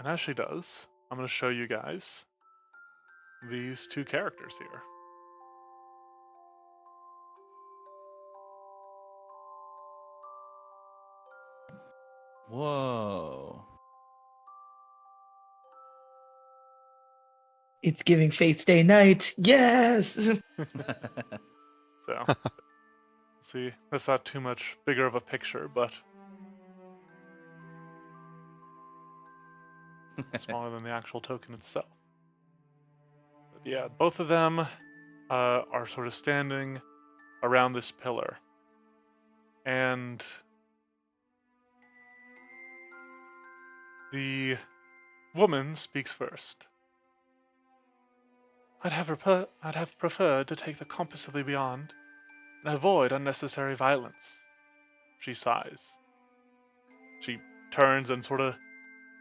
And as she does, I'm going to show you guys these two characters here. Whoa. It's giving Fate's Day Night. Yes. So, see, that's not too much bigger of a picture, but smaller than the actual token itself. But yeah, both of them are sort of standing around this pillar. And the woman speaks first. I'd have preferred to take the compass of the beyond and avoid unnecessary violence. She sighs. She turns and sort of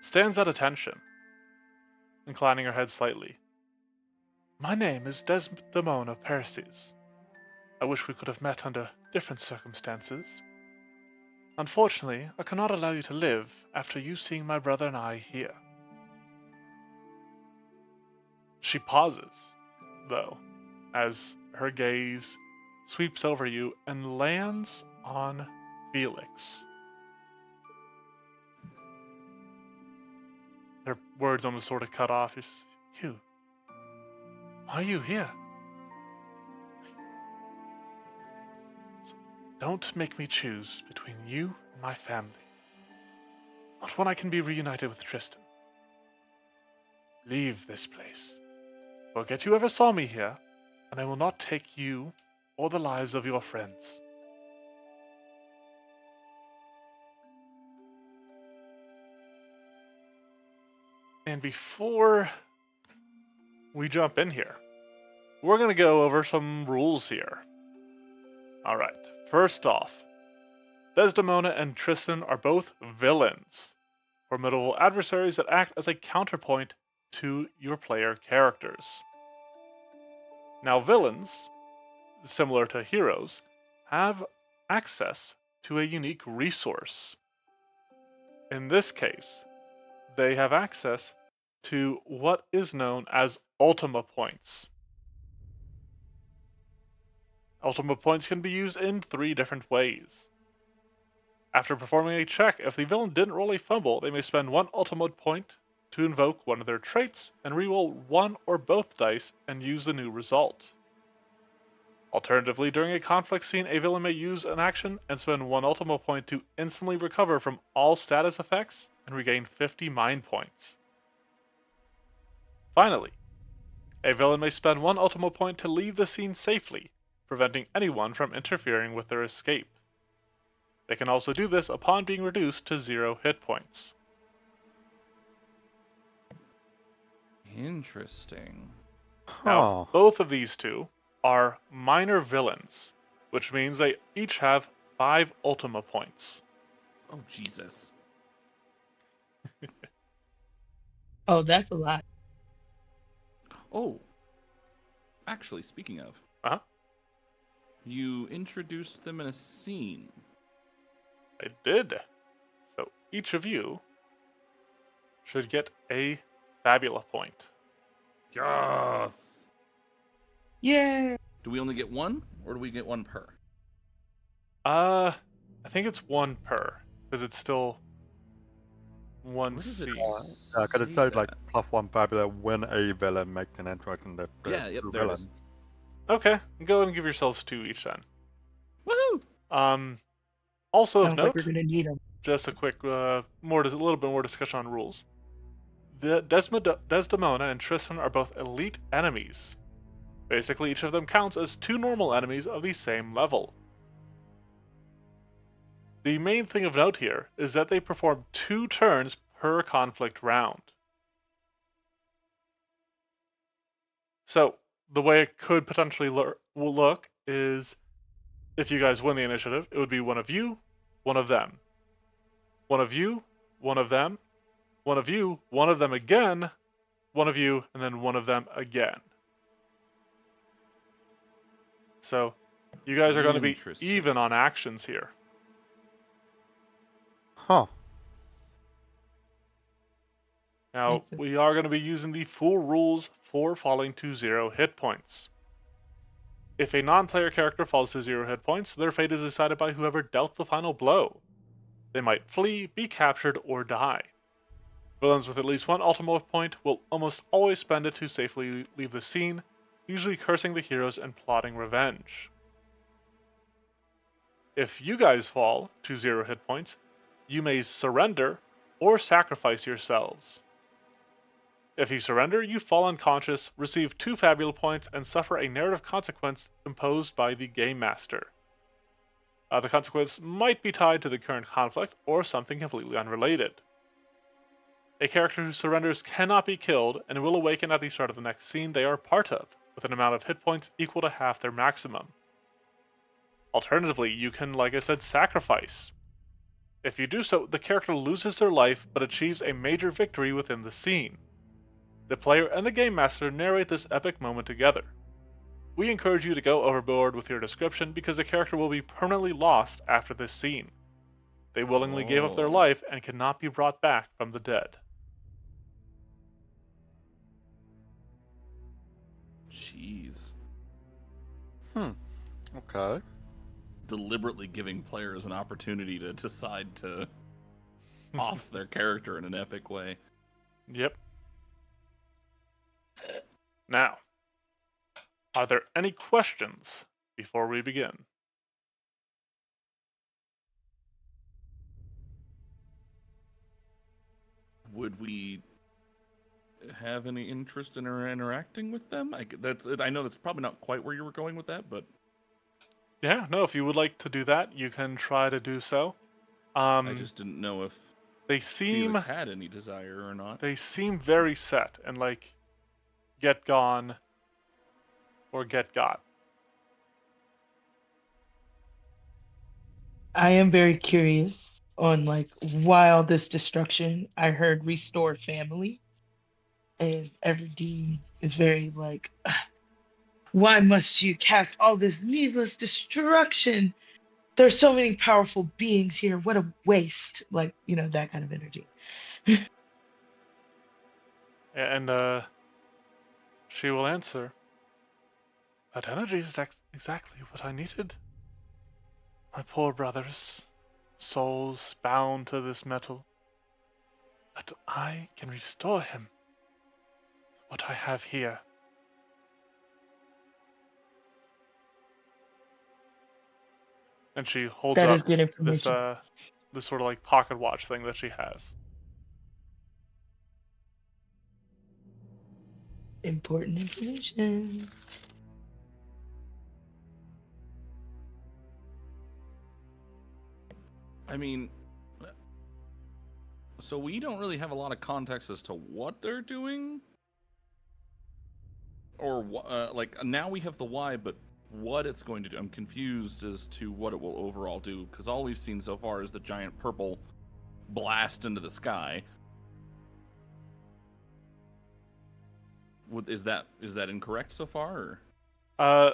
stands at attention, inclining her head slightly. My name is Desdemona Persis. I wish we could have met under different circumstances. Unfortunately, I cannot allow you to live after you seeing my brother and I here. She pauses, though, as her gaze sweeps over you and lands on Felix. Her words almost sort of cut off. You, why are you here? Don't make me choose between you and my family. Not when I can be reunited with Tristan. Leave this place. Forget you ever saw me here, and I will not take you or the lives of your friends. And before we jump in here, we're going to go over some rules here. Alright, first off, Desdemona and Tristan are both villains, formidable adversaries that act as a counterpoint to your player characters. Now, villains, similar to heroes, have access to a unique resource. In this case, they have access to what is known as Ultima points. Ultima points can be used in 3 different ways. After performing a check, if the villain didn't roll a fumble, they may spend 1 Ultima point to invoke one of their traits and reroll 1 or both dice and use the new result. Alternatively, during a conflict scene, a villain may use an action and spend 1 Ultima point to instantly recover from all status effects and regain 50 mind points. Finally, a villain may spend 1 Ultima point to leave the scene safely, preventing anyone from interfering with their escape. They can also do this upon being reduced to 0 hit points. Interesting. Now, Huh. both of these two are minor villains, which means they each have 5 Ultima points. Oh, Jesus. Oh, that's a lot. Oh, actually, speaking of, Uh-huh. you introduced them in a scene. I did. So each of you should get a Fabula point. Yes! Yeah. Do we only get one, or do we get one per? I think it's 1 per, because it's still one Where does it scene. Yeah, because it say says like that? +1 Fabula when a villain makes an entrance in the Yeah, yep, true there it villain. is. Okay, go ahead and give yourselves 2 each then. Woohoo! Also of Sounds like we're note, gonna need them. just a quick, a little bit more discussion on rules. Desdemona and Tristan are both elite enemies. Basically, each of them counts as 2 normal enemies of the same level. The main thing of note here is that they perform 2 turns per conflict round. So, the way it could potentially look is if you guys win the initiative, it would be one of you, one of them. One of you, one of them, one of you, one of them again, one of you, and then one of them again. So, you guys are going to be Interesting. even on actions here. Huh. Now, Makes sense. we are going to be using the full rules for falling to 0 hit points. If a non-player character falls to 0 hit points, their fate is decided by whoever dealt the final blow. They might flee, be captured, or die. Villains with at least 1 Ultima point will almost always spend it to safely leave the scene, usually cursing the heroes and plotting revenge. If you guys fall to 0 hit points, you may surrender or sacrifice yourselves. If you surrender, you fall unconscious, receive 2 Fabula points, and suffer a narrative consequence imposed by the Game Master. The consequence might be tied to the current conflict or something completely unrelated. A character who surrenders cannot be killed and will awaken at the start of the next scene they are part of, with an amount of hit points equal to half their maximum. Alternatively, you can, like I said, sacrifice. If you do so, the character loses their life but achieves a major victory within the scene. The player and the Game Master narrate this epic moment together. We encourage you to go overboard with your description because the character will be permanently lost after this scene. They willingly gave up their Oh. life and cannot be brought back from the dead. Jeez. Okay. Deliberately giving players an opportunity to decide to off their character in an epic way. Yep. Now, are there any questions before we begin? Would we have any interest in interacting with them? I know that's probably not quite where you were going with that, but Yeah, no, if you would like to do that, you can try to do so. I just didn't know if They seem Felix had any desire or not. they seem very set and like get gone or get got. I am very curious on like why all this destruction. I heard restore family, and Everdeen is very like, why must you cast all this needless destruction? There's so many powerful beings here. What a waste. Like, that kind of energy. And she will answer, that energy is exactly what I needed. My poor brothers, souls bound to this metal. That I can restore him. What I have here. And she holds That is up good this information. this sort of like pocket watch thing that she has. Important information. I mean, so we don't really have a lot of context as to what they're doing, or like now we have the why, but what it's going to do. I'm confused as to what it will overall do, because all we've seen so far is the giant purple blast into the sky. Is that incorrect so far? Or?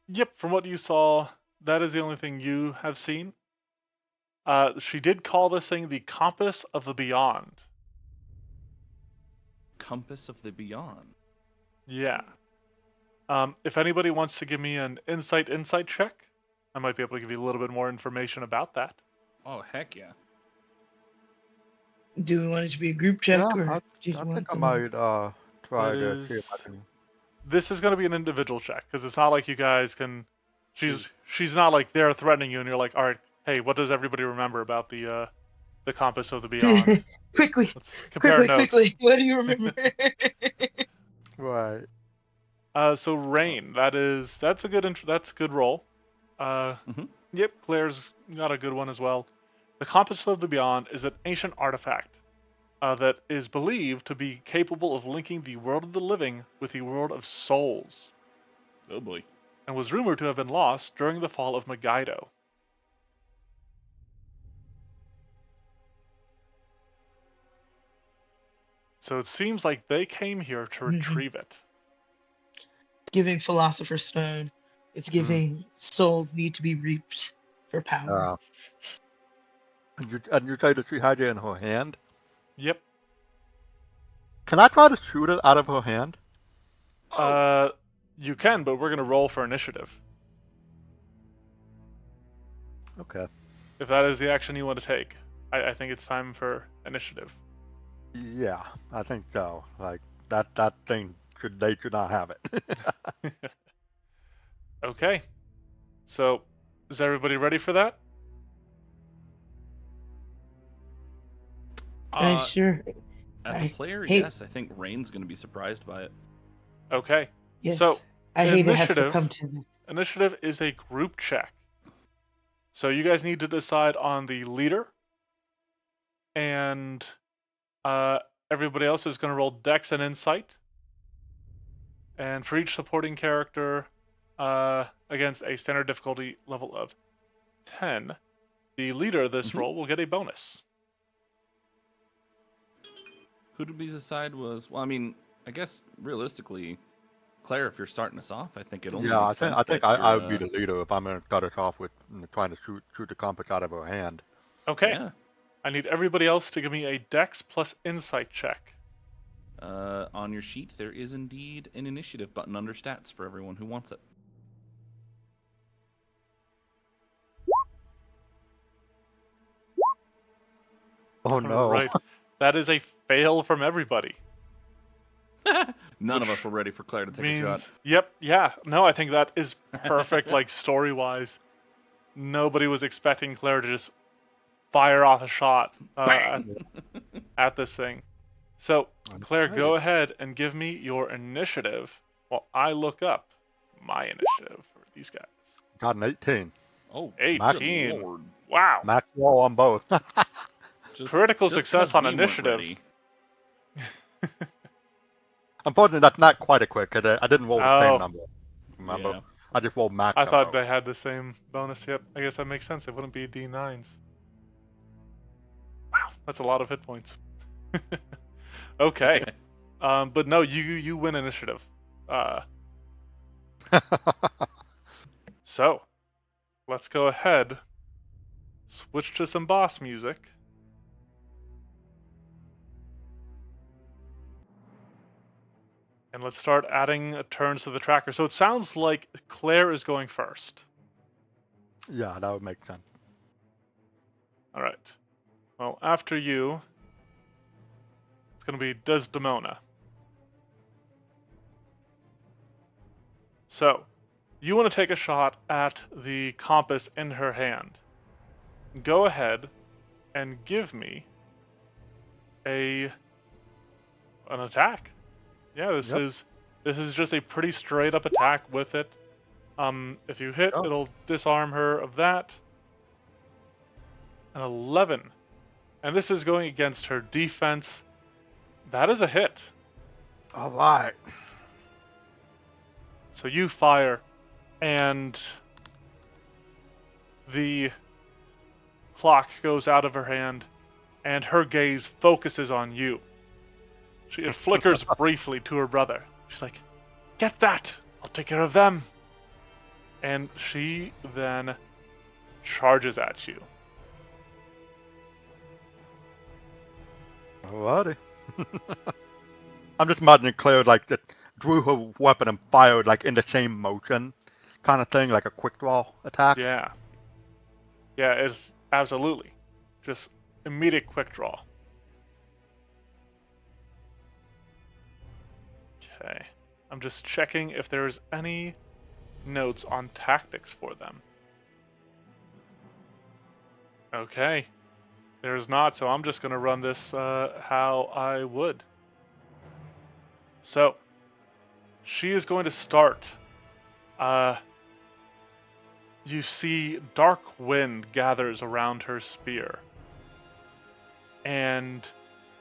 Yep. From what you saw, that is the only thing you have seen. She did call this thing the Compass of the Beyond. Compass of the Beyond. Yeah. If anybody wants to give me an insight check, I might be able to give you a little bit more information about that. Oh, heck yeah. Do we want it to be a group check, Yeah, or I do you think want I someone? might try That to see if is. I can. This is going to be an individual check because it's not like you guys can. See. She's not like they're threatening you and you're like, all right, hey, what does everybody remember about the Compass of the Beyond? Quickly, Let's compare notes. What do you remember? Right. So Rain, that's a good that's a good roll. Mm-hmm. Yep, Claire's got a good one as well. The Compass of the Beyond is an ancient artifact that is believed to be capable of linking the world of the living with the world of souls, Oh boy. and was rumored to have been lost during the fall of Megiddo. So it seems like they came here to retrieve it. Giving Philosopher's Stone. It's giving souls need to be reaped for power. And you say that she had it in her hand? Yep. Can I try to shoot it out of her hand? You can, but we're gonna roll for initiative. Okay. If that is the action you want to take, I think it's time for initiative. Yeah, I think so. Like that thing they should not have it. Okay. So, is everybody ready for that? Sure. As a player, Hey, yes, I think Rain's going to be surprised by it. Okay. yes. So, I hate it has to initiative. come to this. Initiative is a group check. So you guys need to decide on the leader, and everybody else is going to roll Dex and Insight. And for each supporting character, against a standard difficulty level of 10, the leader of this roll will get a bonus. Who did we decide was? Well, I mean, I guess realistically, Claire, if you're starting us off, I think it only Yeah, makes sense I think that I you're, would be the leader if I'm going to start us off with trying to shoot the compass out of her hand. Okay. Yeah. I need everybody else to give me a Dex plus Insight check. On your sheet, there is indeed an initiative button under stats for everyone who wants it. Oh no! Right. That is a fail from everybody. None of us were ready for Claire to take a shot. Yep, yeah. No, I think that is perfect, like, story-wise. Nobody was expecting Claire to just fire off a shot at this thing. So, Claire, go ahead and give me your initiative while I look up my initiative for these guys. Got an 18. Oh, 18. good Lord. Wow. Max roll on both. Critical success 'cause on we weren't initiative. ready. Unfortunately, that's not quite a quick. I didn't roll the same number. Remember? Yeah. I just rolled max. I on thought both. they had the same bonus. Yep, I guess that makes sense. It wouldn't be D9s. Wow, that's a lot of hit points. Okay. But no, you win initiative. So, let's go ahead. Switch to some boss music. And let's start adding turns to the tracker. So it sounds like Claire is going first. Yeah, that would make sense. All right. Well, after you, it's going to be Desdemona. So, you want to take a shot at the compass in her hand. Go ahead and give me an attack. Yeah, this is just a pretty straight up attack with it. If you hit, it'll disarm her of that. an 11. And this is going against her defense. That is a hit. All right. So you fire, and the clock goes out of her hand, and her gaze focuses on you. It flickers briefly to her brother. She's like, "Get that! I'll take care of them." And she then charges at you. Alrighty. I'm just imagining Claire like that drew her weapon and fired like in the same motion, kind of thing, like a quick draw attack. Yeah. Yeah, it's absolutely. Just immediate quick draw. Okay. I'm just checking if there's any notes on tactics for them. Okay. There's not, so I'm just going to run this how I would. So, she is going to start. You see dark wind gathers around her spear. And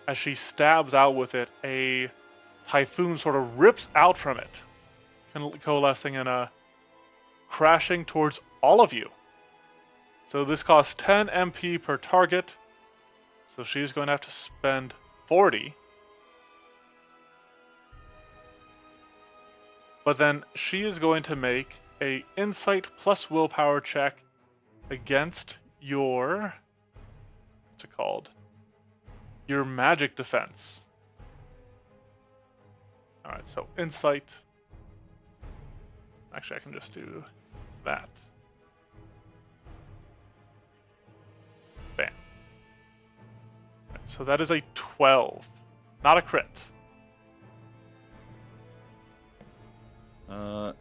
as she stabs out with it, a typhoon sort of rips out from it, coalescing and crashing towards all of you. So this costs 10 MP per target. So she's going to have to spend 40. But then she is going to make a insight plus willpower check against your, what's it called? Your magic defense. Alright, so insight. Actually, I can just do that. Bam. Right, so that is a 12. Not a crit. How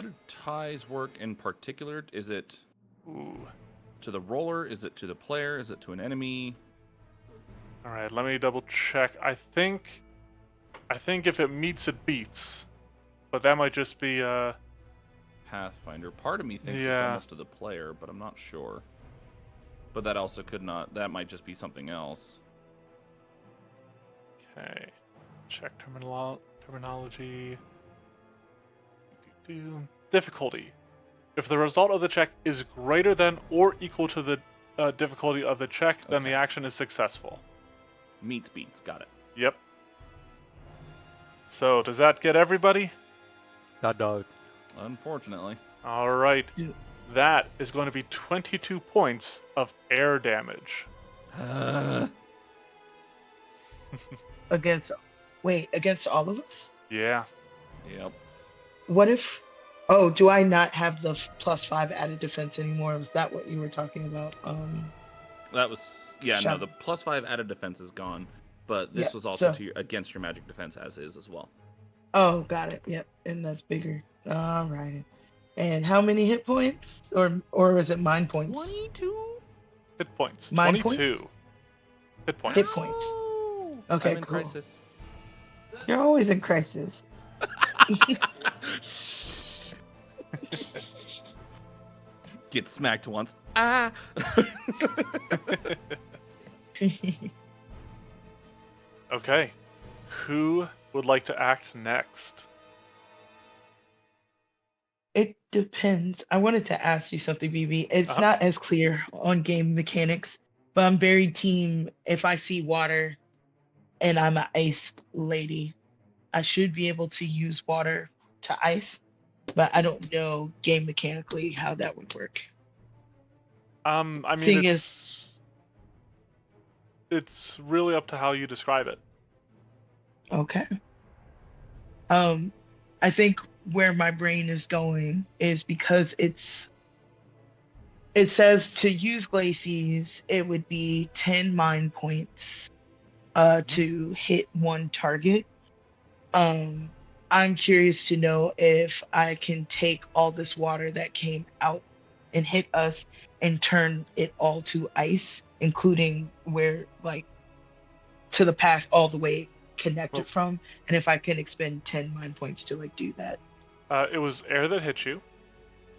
do ties work in particular? Is it Ooh. to the roller? Is it to the player? Is it to an enemy? Alright, let me double check. I think if it meets, it beats. But that might just be Pathfinder. Part of me thinks it's Yeah. almost to the player, but I'm not sure. But that also could not. That might just be something else. Okay. Check terminology. Difficulty. If the result of the check is greater than or equal to the difficulty of the check, then the Okay. action is successful. Meets beats. Got it. Yep. So, does that get everybody? That does. Unfortunately. Alright. Yeah. That is going to be 22 points of air damage. Against all of us? Yeah. Yep. What if? Oh, do I not have the +5 added defense anymore? Was that what you were talking about? That was no. Shut- The +5 added defense is gone, but this Yeah, was also so- against your magic defense as is as well. Oh, got it. Yep, and that's bigger. All right. And how many hit points, or was it mind points? 22. Hit points. Mind 22. points? Hit points. Hit points. Ow! Okay, I'm in cool. crisis. You're always in crisis. Get smacked once. Ah. Okay. Who would like to act next? It depends. I wanted to ask you something, BB. It's Uh-huh. not as clear on game mechanics, but I'm very team. If I see water and I'm an ice lady, I should be able to use water to ice, but I don't know game mechanically how that would work. I mean, Seeing it's really up to how you describe it. Okay. I think where my brain is going is because it says to use glacies, it would be 10 mind points to hit one target. I'm curious to know if I can take all this water that came out and hit us and turn it all to ice, including where, like, to the path all the way connected Well- from, and if I can expend 10 mind points to, like, do that. It was air that hit you.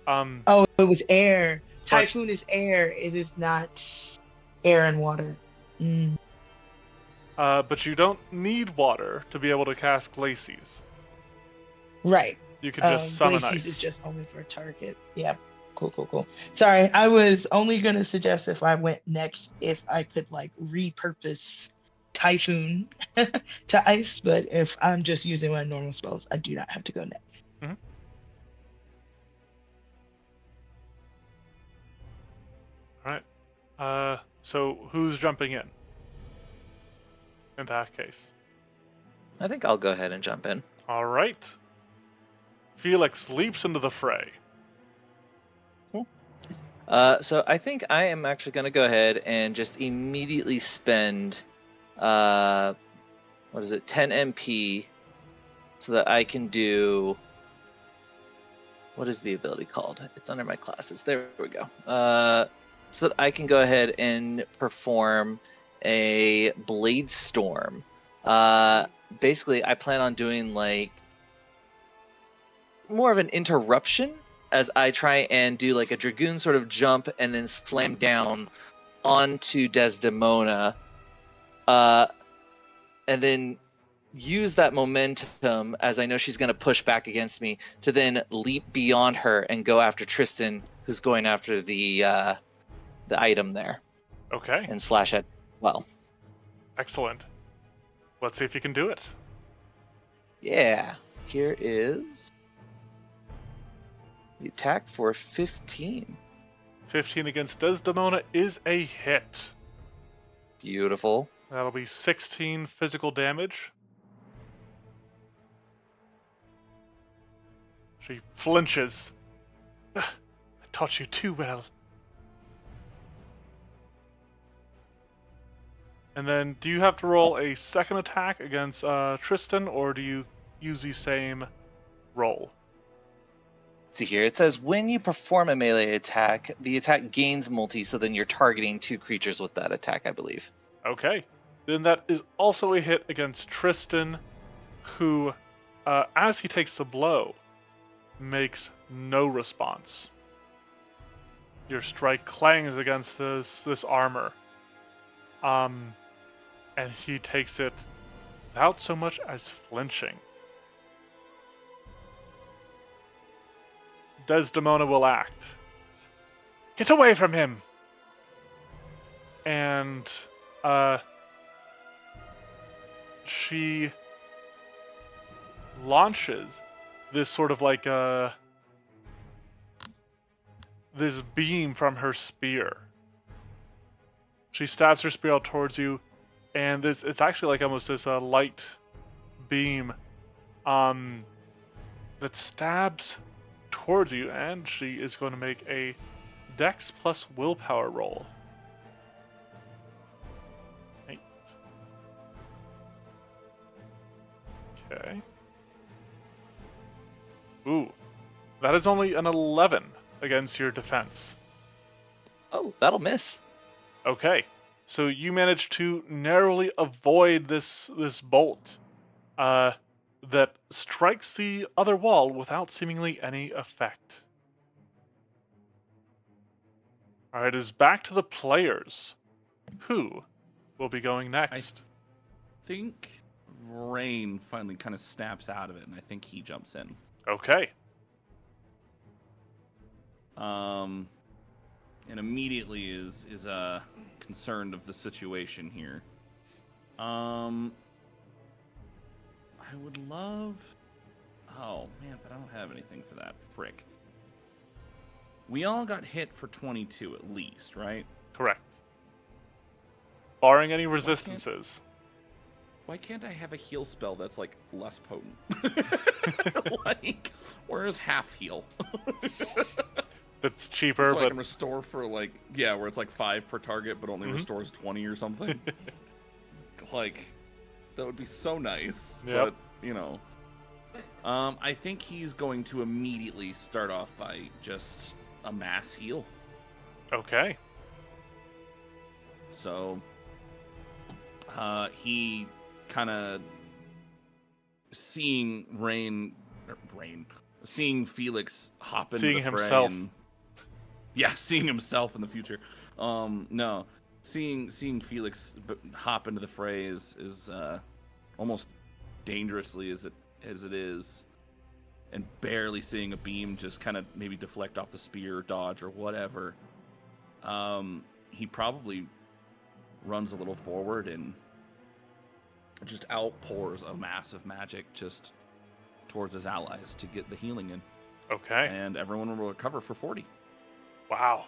Oh, it was air. Typhoon is air. It is not. Air and water. Mm, But you don't need water to be able to cast Glacies. right. You can just summon Glacies is ice. just only for a target. Yeah. Cool, cool, cool. Sorry, I was only gonna suggest if I went next if I could like repurpose Typhoon to ice, but if I'm just using my normal spells, I do not have to go next. Mm-hmm. All right. So who's jumping in that case? I think I'll go ahead and jump in. All right. Felix leaps into the fray. So I think I am actually going to go ahead and just immediately spend, what is it, 10 MP, so that I can do. What is the ability called? It's under my classes. There we go. So that I can go ahead and perform a Blade Storm. Basically, I plan on doing like more of an interruption as I try and do like a Dragoon sort of jump and then slam down onto Desdemona, and then use that momentum as I know she's going to push back against me to then leap beyond her and go after Tristan, who's going after the item there, Okay. and slash at well. Excellent. Let's see if you can do it. Yeah, here is the attack for 15. 15 against Desdemona is a hit. Beautiful. That'll be 16 physical damage. She flinches. I taught you too well. And then, do you have to roll a second attack against Tristan, or do you use the same roll? See here, it says when you perform a melee attack, the attack gains multi, so then you're targeting 2 creatures with that attack, I believe. Okay. Then that is also a hit against Tristan, who, as he takes the blow, makes no response. Your strike clangs against this armor. And he takes it without so much as flinching. Desdemona will act. Get away from him! And, she launches this sort of like, this beam from her spear. She stabs her spear out towards you, and it's actually like almost this light beam that stabs towards you, and she is going to make a Dex plus willpower roll. Right. Okay. Ooh. That is only an 11 against your defense. Oh, that'll miss. Okay. So you manage to narrowly avoid this bolt that strikes the other wall without seemingly any effect. Alright, it is back to the players. Who will be going next? I think Rain finally kind of snaps out of it, and I think he jumps in. Okay. And immediately is concerned of the situation here. I would love. Oh man, but I don't have anything for that. Frick. We all got hit for 22 at least, right? Correct. Barring any resistances. Why can't I have a heal spell that's like less potent? Like, where's half heal? That's cheaper, So but I can restore for like, yeah, where it's like 5 per target, but only restores 20 or something. Like, that would be so nice. Yep. But, you know. I think he's going to immediately start off by just a mass heal. okay. So, he kind of seeing seeing Felix hop into Seeing the fray himself. and, yeah, seeing himself in the future. No. seeing Felix hop into the fray is almost dangerously as it is, and barely seeing a beam just kind of maybe deflect off the spear, dodge, or whatever. He probably runs a little forward and just outpours a massive magic just towards his allies to get the healing in. Okay. And everyone will recover for 40. Wow.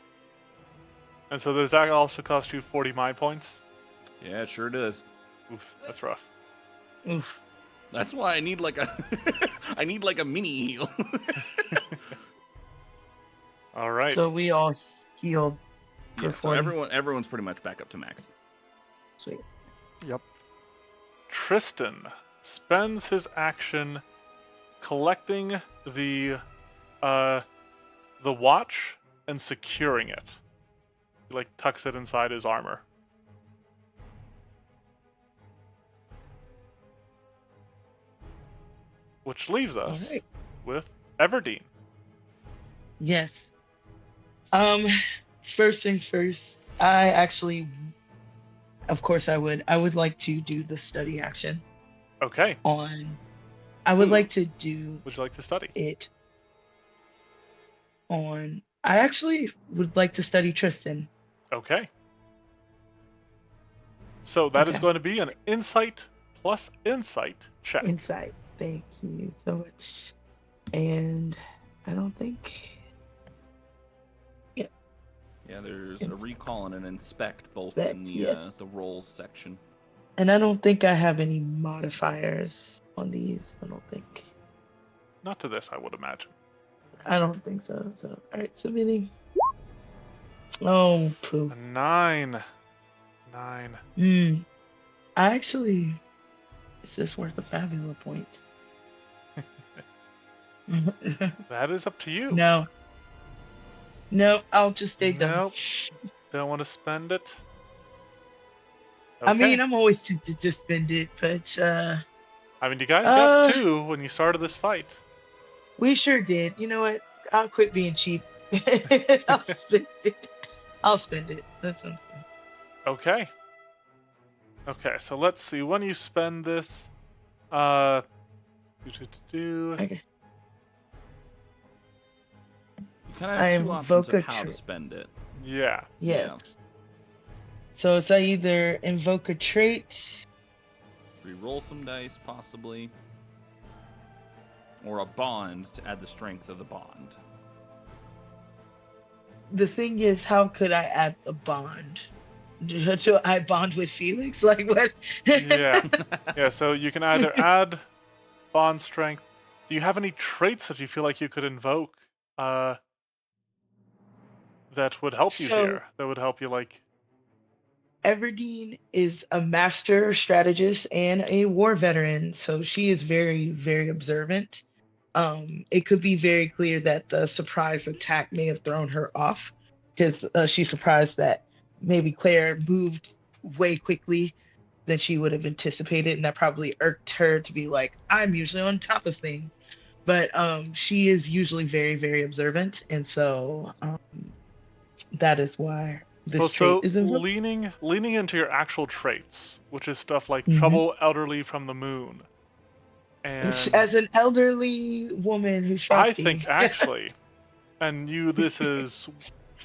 And so does that also cost you 40 mind points? Yeah, it sure does. Oof, that's rough. Oof. That's why I need like a I need like a mini heal. All right. So we all healed for Yeah, so 40. everyone's pretty much back up to max. Sweet. Yep. Tristan spends his action collecting the watch and securing it. He like tucks it inside his armor. Which leaves us All right. with Everdeen. Yes. First things first. I actually, of course, I would like to do the study action Okay. on. I would Ooh. like to do Would you like to study? it on. I actually would like to study Tristan. Okay. So that is Okay. going to be an insight plus insight check. Insight. Thank you so much. And I don't think. Yeah, there's a recall and an inspect both Inspect, in the yes. the roles section. And I don't think I have any modifiers on these. I don't think. Not to this, I would imagine. I don't think so. So, all right, submitting. Oh, poo. A 9. I actually. Is this worth a Fabula point? That is up to you. No. No, I'll just stay dumb. Nope. Don't want to spend it. I mean, Okay. I'm always tempted to spend it, but I mean, you guys got 2 when you started this fight. we sure did. You know what? I'll quit being cheap. I'll spend it. I'll spend it. That sounds good. Okay. Okay, so let's see. When you spend this, uh, Okay. You kind of I have two options invoke a of how to trait. spend it. yeah. Yes. Yeah. So it's I either invoke a trait. Reroll some dice, possibly. Or a bond to add the strength of the bond. The thing is, how could I add the bond? Do I bond with Felix? Like what? Yeah. Yeah, so you can either add bond strength. Do you have any traits that you feel like you could invoke that would help you So here? That would help you, like. Everdeen is a master strategist and a war veteran, so she is very, very observant. It could be very clear that the surprise attack may have thrown her off because she's surprised that maybe Claire moved way quickly than she would have anticipated, and that probably irked her to be like, "I'm usually on top of things," but she is usually very, very observant, and so that is why this Well, trait so is invoked. leaning into your actual traits, which is stuff like Mhm. trouble elderly from the moon. And As an elderly woman who's I frosty. think actually, and this is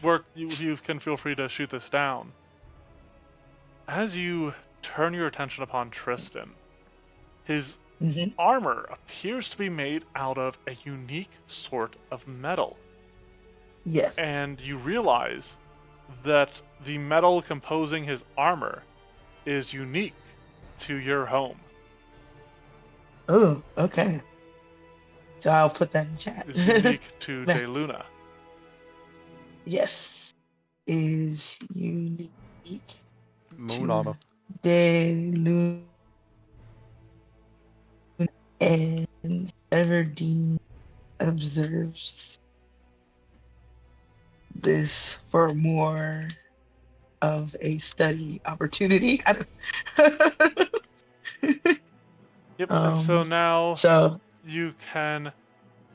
work, you can feel free to shoot this down. As you turn your attention upon Tristan, his Mhm. armor appears to be made out of a unique sort of metal. Yes. And you realize that the metal composing his armor is unique to your home. Oh, okay. So I'll put that in chat. Is unique to De Luna. Yes. Is unique Moon to armor. De Luna and Everdeen observes this for more of a study opportunity. Yep, and so now so you can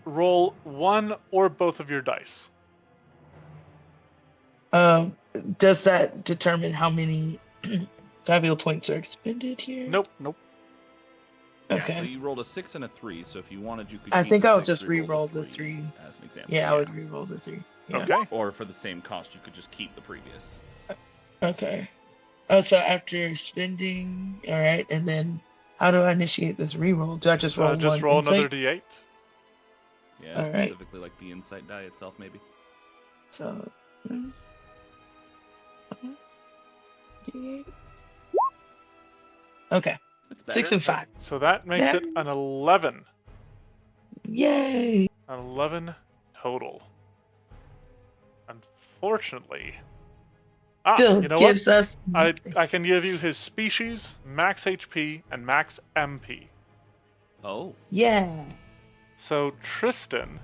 roll one or both of your dice. Does that determine how many Fabula points are expended here? Nope. Nope. Yeah, so Okay. you rolled a 6 and a 3, so if you wanted, you could I keep think the I'll 6, just re-roll re-roll the 3. as an example. Yeah, I would re-roll the 3. Yeah. Okay. Or for the same cost, you could just keep the previous. Okay. Oh, so after spending, all right, and then how do I initiate this re-roll? Do I just roll Just one roll another insight? d8. Yeah, All right. specifically like the insight die itself, maybe. So, D8. Okay, That's 6 better. and 5. So that makes it an 11. Yay! An 11 total. Unfortunately. Still You know what? gives us. I can give you his species, max HP, and max MP. Oh. Yeah. So Tristan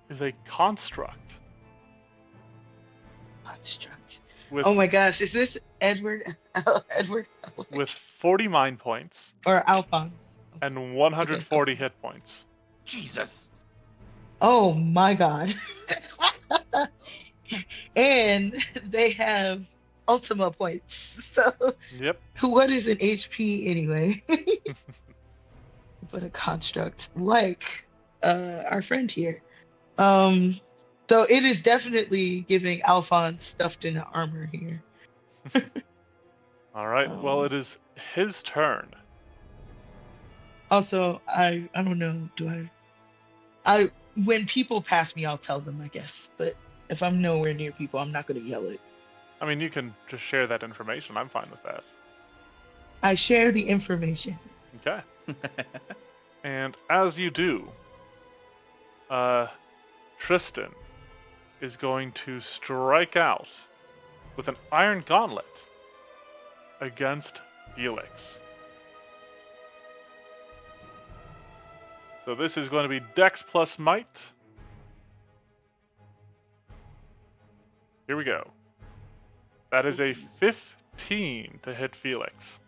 is a construct Construct. with Oh my gosh, is this Edward? Edward? with 40 mind points Or Alphonse? and 140 Okay. hit points. Jesus. Oh my god. And they have Ultima points. So Yep. what is an HP anyway? But a construct like our friend here. So it is definitely giving Alphonse stuffed in armor here. All right. Well, Um, it is his turn. Also, I don't know. I when people pass me, I'll tell them, I guess. But if I'm nowhere near people, I'm not gonna yell it. I mean, you can just share that information. I'm fine with that. I share the information. Okay. And as you do, Tristan is going to strike out with an iron gauntlet against Felix. So this is going to be Dex plus Might. Here we go. That is a 15 to hit Felix.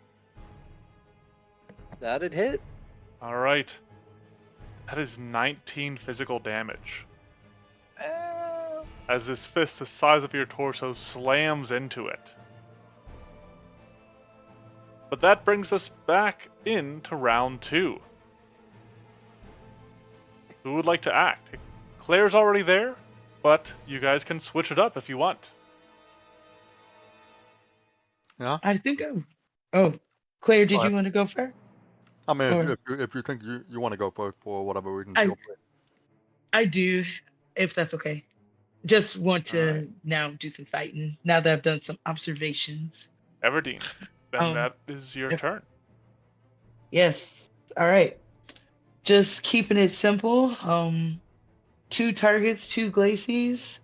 That'd hit. All right. That is 19 physical damage. As this fist the size of your torso slams into it. But that brings us back into round 2. Who would like to act? Claire's already there, but you guys can switch it up if you want. Yeah. I think Oh, Claire, did Go you ahead. want to go first? I mean, Or if you think you want to go for whatever reason, I feel free. I do, if that's okay. Just want to Alright. now do some fighting. Now that I've done some observations. Everdeen, then Um, that is your if- turn. Yes. All right. Just keeping it simple. 2 targets, 2 glacies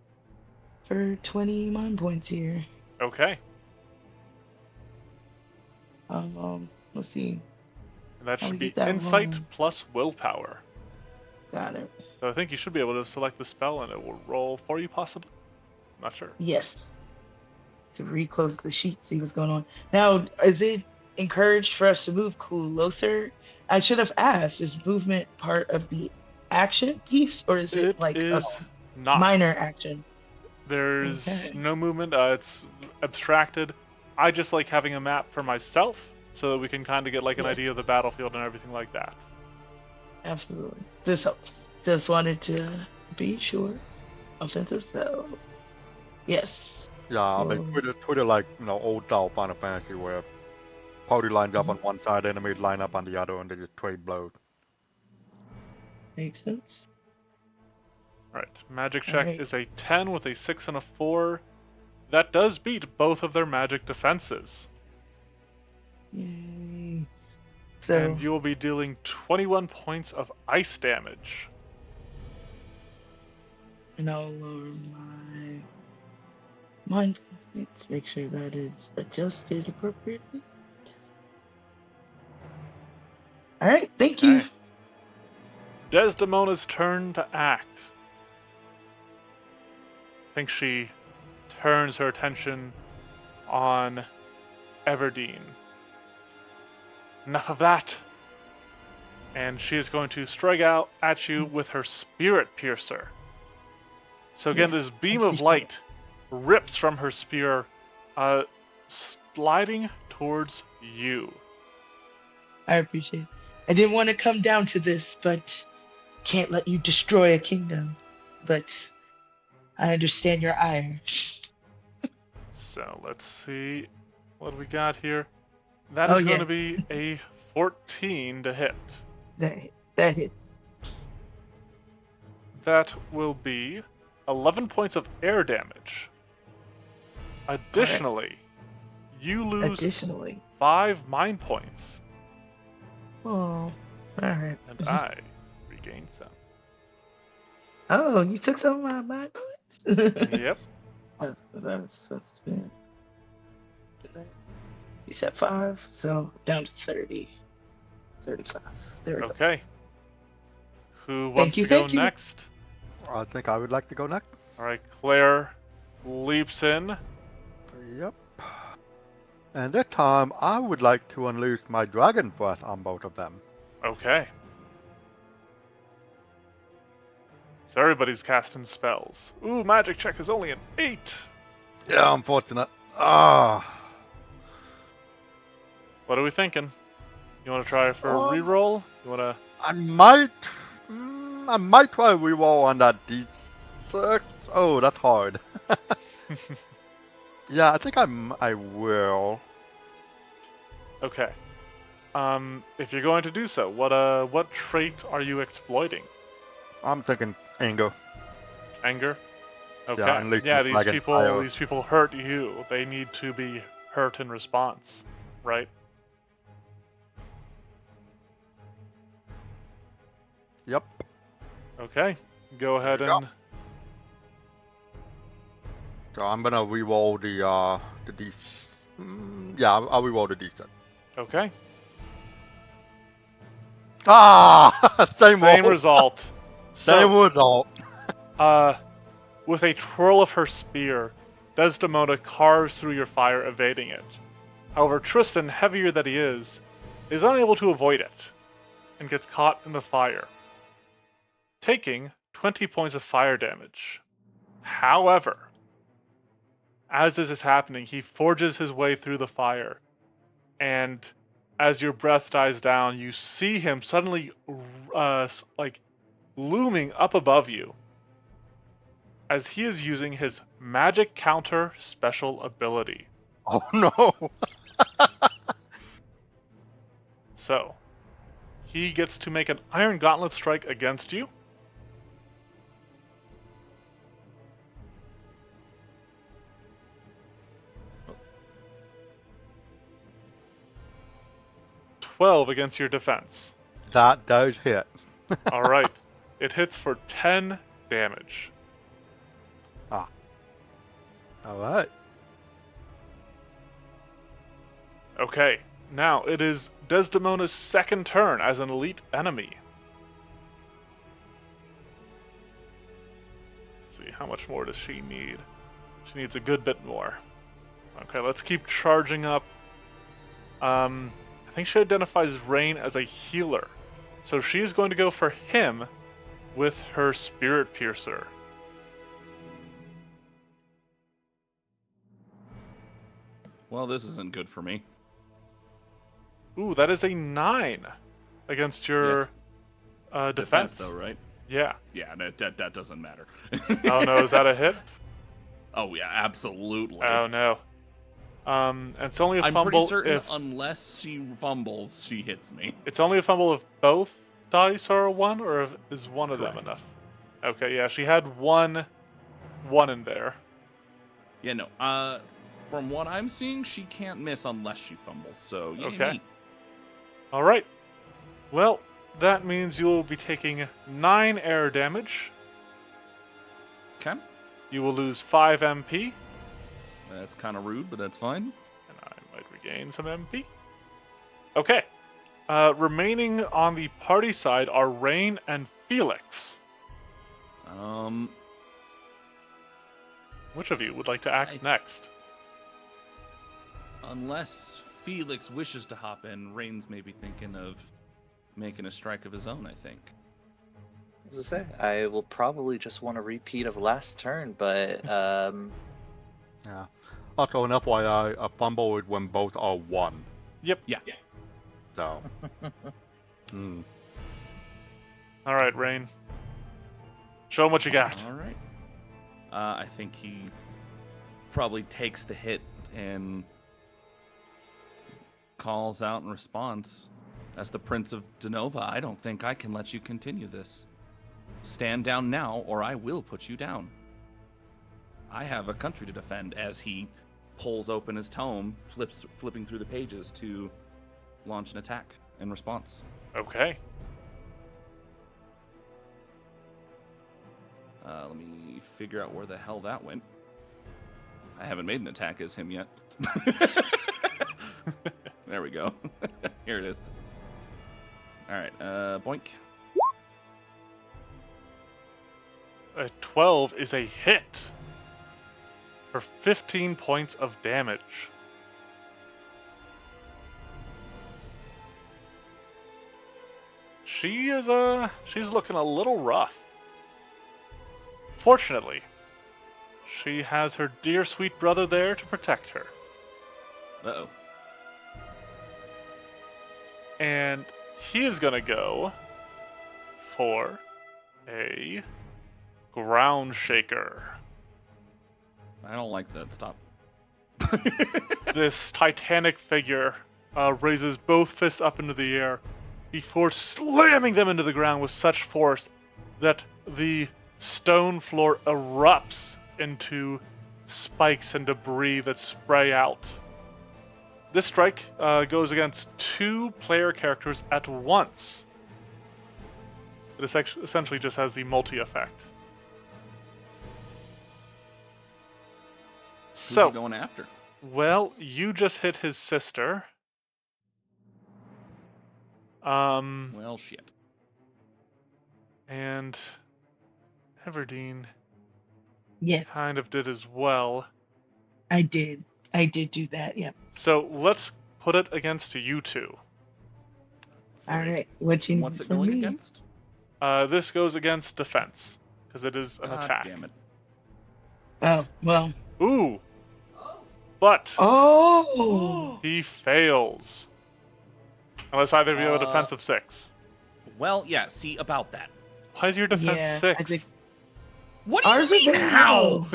for 20 mind points here. Okay. Let's see. That How we should be get that Insight rolling. plus Willpower. Got it. So I think you should be able to select the spell and it will roll for you, possibly. Not sure. Yes. To reclose the sheet, see what's going on. Now, is it encouraged for us to move closer? I should have asked, is movement part of the action piece or is it It like a is not. minor action? There's Okay. no movement. It's abstracted. I just like having a map for myself so that we can kind of get like an Yes. idea of the battlefield and everything like that. Absolutely. This helps. Just wanted to be sure. Offensive so. Yes. Yeah, I mean, put it like old style Final Fantasy where party lines up on one side, enemy line up on the other, and they just trade blows. Makes sense. Alright, magic check Alright. is a 10 with a 6 and a 4. That does beat both of their magic defenses. Yay. So And you will be dealing 21 points of ice damage. and I'll lower my mind points. Make sure that is adjusted appropriately. All right, thank you. Okay. Desdemona's turn to act. I think she turns her attention on Everdeen. Enough of that. And she is going to strike out at you with her Spirit Piercer. So again, Yeah, this beam I of appreciate light rips from her spear, sliding towards you. I appreciate it. I didn't want to come down to this, but can't let you destroy a kingdom. But I understand your ire. So let's see what we got here. That Oh is going yeah, to be a 14 to hit. that hits. That will be 11 points of air damage. All right. Additionally, you lose Additionally, 5 mind points, oh, all right. and I regain some. Oh, you took some of my points. Yep. That was supposed to be. You said 5, so down to 30. 35. There we go. Okay. Who Thank wants you, to go thank you. next? I think I would like to go next. All right, Claire leaps in. Yep. And this time, I would like to unleash my dragon breath on both of them. Okay. So everybody's casting spells. Ooh, magic check is only an 8. Yeah, unfortunate. Ah. What are we thinking? You want to try for a Um, reroll? You want to? I might try reroll on that D6. Oh, that's hard. Yeah, I think I will. Okay. If you're going to do so, what trait are you exploiting? I'm thinking anger. Anger. Okay. Yeah, unleash Yeah, the dragon fire. these people hurt you. They need to be hurt in response, right? Yep. Okay. Go ahead There you and So I'm gonna reroll the D. Yeah, I'll reroll the D6. okay. Ah, same roll. Result. Same So, result. with a twirl of her spear, Desdemona carves through your fire, evading it. However, Tristan, heavier than he is unable to avoid it, and gets caught in the fire, taking 20 points of fire damage. However, as this is happening, he forges his way through the fire, and as your breath dies down, you see him suddenly, looming up above you, as he is using his magic counter special ability. Oh no. So, he gets to make an Iron Gauntlet strike against you. $12 against your defense. That does hit. All right. It hits for 10 damage. All right. Okay. Now it is Desdemona's second turn as an elite enemy. Let's see, how much more does she need? She needs a good bit more. Okay, let's keep charging up. I think she identifies Rain as a healer. So she's going to go for him with her Spirit Piercer. Well, this isn't good for me. Ooh, that is a 9 against your defense. Though, right? Yeah. Yeah, that doesn't matter. Oh no, is that a hit? Oh yeah, absolutely. Oh no. And it's only a I'm fumble pretty certain if unless she fumbles, she hits me. it's only a fumble if both dice are a 1, or if, is one of them Correct. enough? Okay, yeah, she had one in there. Yeah, no. From what I'm seeing, she can't miss unless she fumbles. So yeah. Okay. All right. Well, that means you'll be taking 9 air damage. Okay. You will lose 5 MP, That's kind of rude, but that's fine. and I might regain some MP. Okay. Remaining on the party side are Rain and Felix. Which of you would like to act next? Unless Felix wishes to hop in, Rain's maybe thinking of making a strike of his own, I think. As I say, I will probably just want a repeat of last turn, but Yeah. Also, an FYI, a fumble is when both are 1. Yep. Yeah. So. Hmm. All right, Rain. Show him what you got. All right. I think he probably takes the hit and calls out in response. As the Prince of Denova, I don't think I can let you continue this. Stand down now, or I will put you down. I have a country to defend, as he pulls open his tome, flipping through the pages to launch an attack in response. Okay. Let me figure out where the hell that went. I haven't made an attack as him yet. There we go. Here it is. All right, boink. A 12 is a hit for 15 points of damage. She's looking a little rough. Fortunately, she has her dear sweet brother there to protect her. Uh-oh. And he is gonna go for a ground shaker. I don't like that. Stop. This titanic figure raises both fists up into the air before slamming them into the ground with such force that the stone floor erupts into spikes and debris that spray out. This strike goes against 2 player characters at once. It essentially just has the multi-effect. Who's So, he going after? well, you just hit his sister. Well, shit. And Everdeen Yes, kind of did as well. I did. I did do that. Yep. So let's put it against you two. All Frick. right. What you And need what's it from going me? against? This goes against defense because it is an God attack. damn it. Oh well. Ooh, but Oh. he fails. Unless either of you have a Uh, defense of 6. Well, yeah, see about that. Why is your defense Yeah, 6? I think What do ours you are mean, very how? low.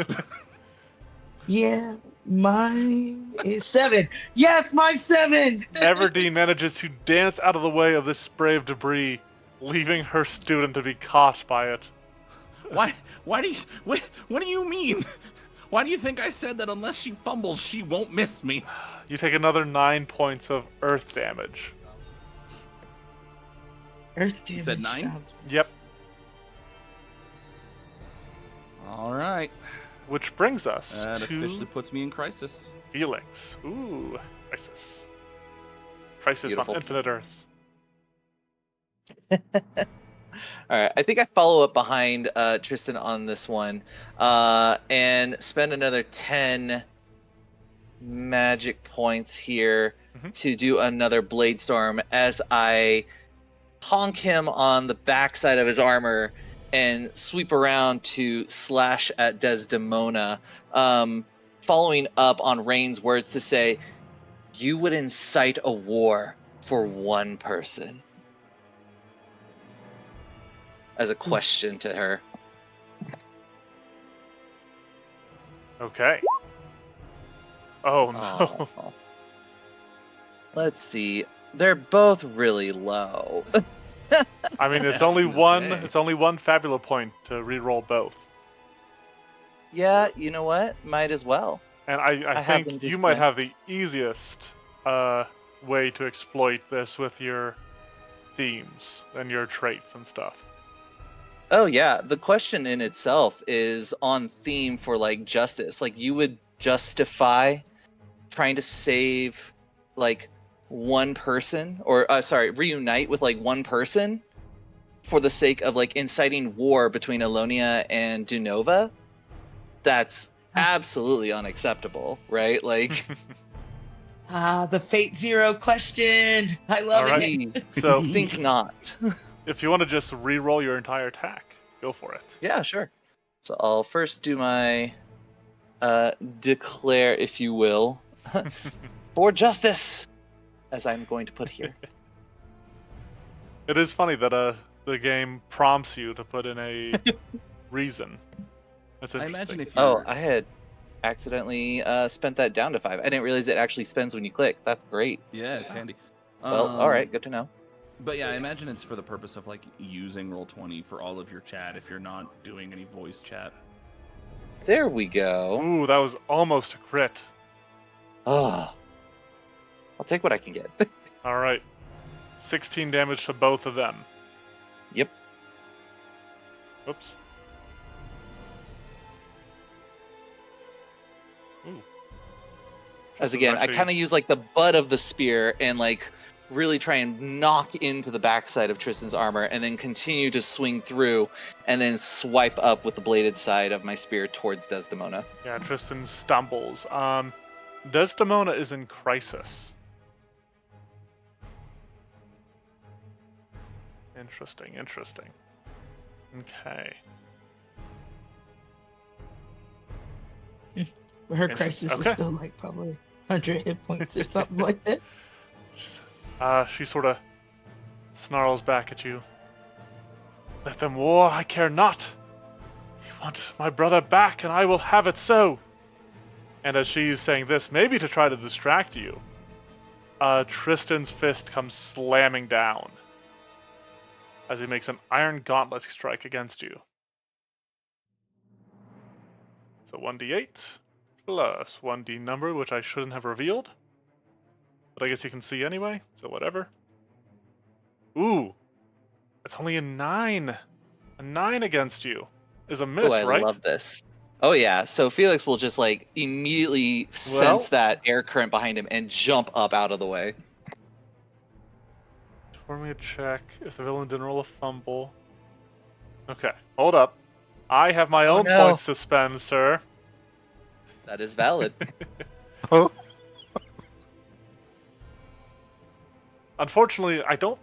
Yeah, mine is 7. Yes, my 7. Everdeen manages to dance out of the way of this spray of debris, leaving her student to be caught by it. Why do you, what do you mean? Why do you think I said that unless she fumbles, she won't miss me? You take another 9 points of earth damage. Earth damage said 9? sounds- Yep. All right. Which brings us That to officially puts me in crisis. Felix. Ooh, crisis. Crisis Beautiful. on Infinite Earths. All right, I think I follow up behind Tristan on this one, and spend another 10 magic points here Mhm. to do another blade storm as I honk him on the backside of his armor and sweep around to slash at Desdemona, following up on Rain's words to say, "You would incite a war for one person." As a question to her. Okay. Oh no. Oh. Let's see. They're both really low. I mean, it's I was only gonna one. say. It's only one Fabula point to re-roll both, Yeah, you know what? Might as well. and I have them think you this might time. have the easiest way to exploit this with your themes and your traits and stuff. Oh yeah, the question in itself is on theme for like justice. Like you would justify trying to save like one person or reunite with like one person for the sake of like inciting war between Alonia and Dunova. That's absolutely unacceptable, right? Like The Fate Zero question. I love All right. it. So think not. if you want to just re-roll your entire attack, go for it. Yeah, sure. So I'll first do my declare, if you will, for justice, as I'm going to put here. It is funny that the game prompts you to put in a reason. That's I interesting. imagine if Oh, you're I had accidentally spent that down to 5. I didn't realize it actually spends when you click. That's great. yeah, it's handy. Well, all right, good to know. But yeah, I imagine it's for the purpose of like using Roll20 for all of your chat if you're not doing any voice chat. There we go. Ooh, that was almost a crit. Oh, I'll take what I can get. All right. 16 damage to both of them. Yep. Oops. Ooh. As again, I kind of use like the butt of the spear and like really try and knock into the backside of Tristan's armor and then continue to swing through and then swipe up with the bladed side of my spear towards Desdemona. Yeah, Tristan stumbles. Desdemona is in crisis. Interesting. Okay. Her crisis Okay. is still like probably 100 hit points or something like that. She sort of snarls back at you. Let them war, I care not. You want my brother back, and I will have it so. And as she's saying this, maybe to try to distract you, Tristan's fist comes slamming down as he makes an iron gauntlet strike against you. So 1d8 plus 1d number, which I shouldn't have revealed. But I guess you can see anyway, so whatever. Ooh, it's only a 9. A 9 against you is a miss, I right? love this. Oh yeah, so Felix will just like immediately sense that air current behind him and jump up out of the way. For me to check if the villain didn't roll a fumble. Okay, hold up. I have my own no. points to spend, sir. That is valid. Oh, Unfortunately, I don't...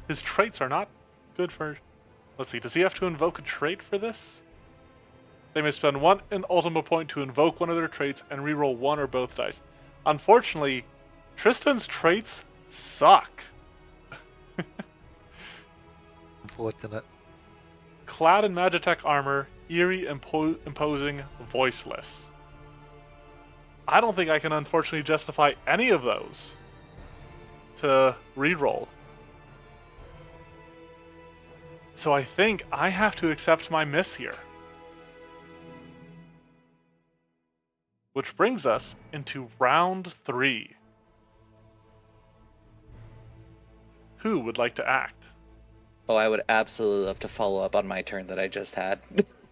His traits are not good for... Let's see, does he have to invoke a trait for this? They may spend 1 ultimate point to invoke one of their traits and reroll 1 or both dice. Unfortunately, Tristan's traits suck. unfortunate. Clad in Magitech armor, eerie, imposing, voiceless. I don't think I can unfortunately justify any of those to reroll. So I think I have to accept my miss here. Which brings us into round 3. Who would like to act? Oh, I would absolutely love to follow up on my turn that I just had.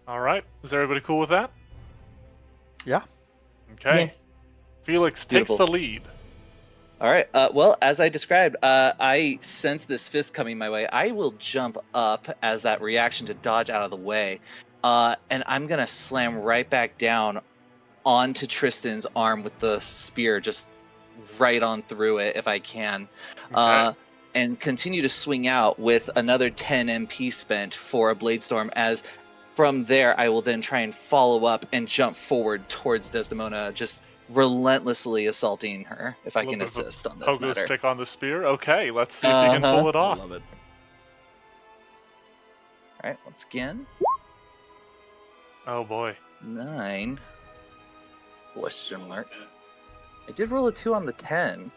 Alright, is everybody cool with that? Yeah. Okay. Yes. Felix Beautiful. takes the lead. All right. Well, as I described, I sense this fist coming my way. I will jump up as that reaction to dodge out of the way, and I'm gonna slam right back down onto Tristan's arm with the spear, just right on through it if I can, Okay. and continue to swing out with another 10 MP spent for a blade storm. As from there, I will then try and follow up and jump forward towards Desdemona, just relentlessly assaulting her if I can assist on this Pogo matter. stick on the spear. Okay, let's see if you can pull it I off. love it. All right, once again, Oh boy. 9 question mark. I did roll a 2 on the 10.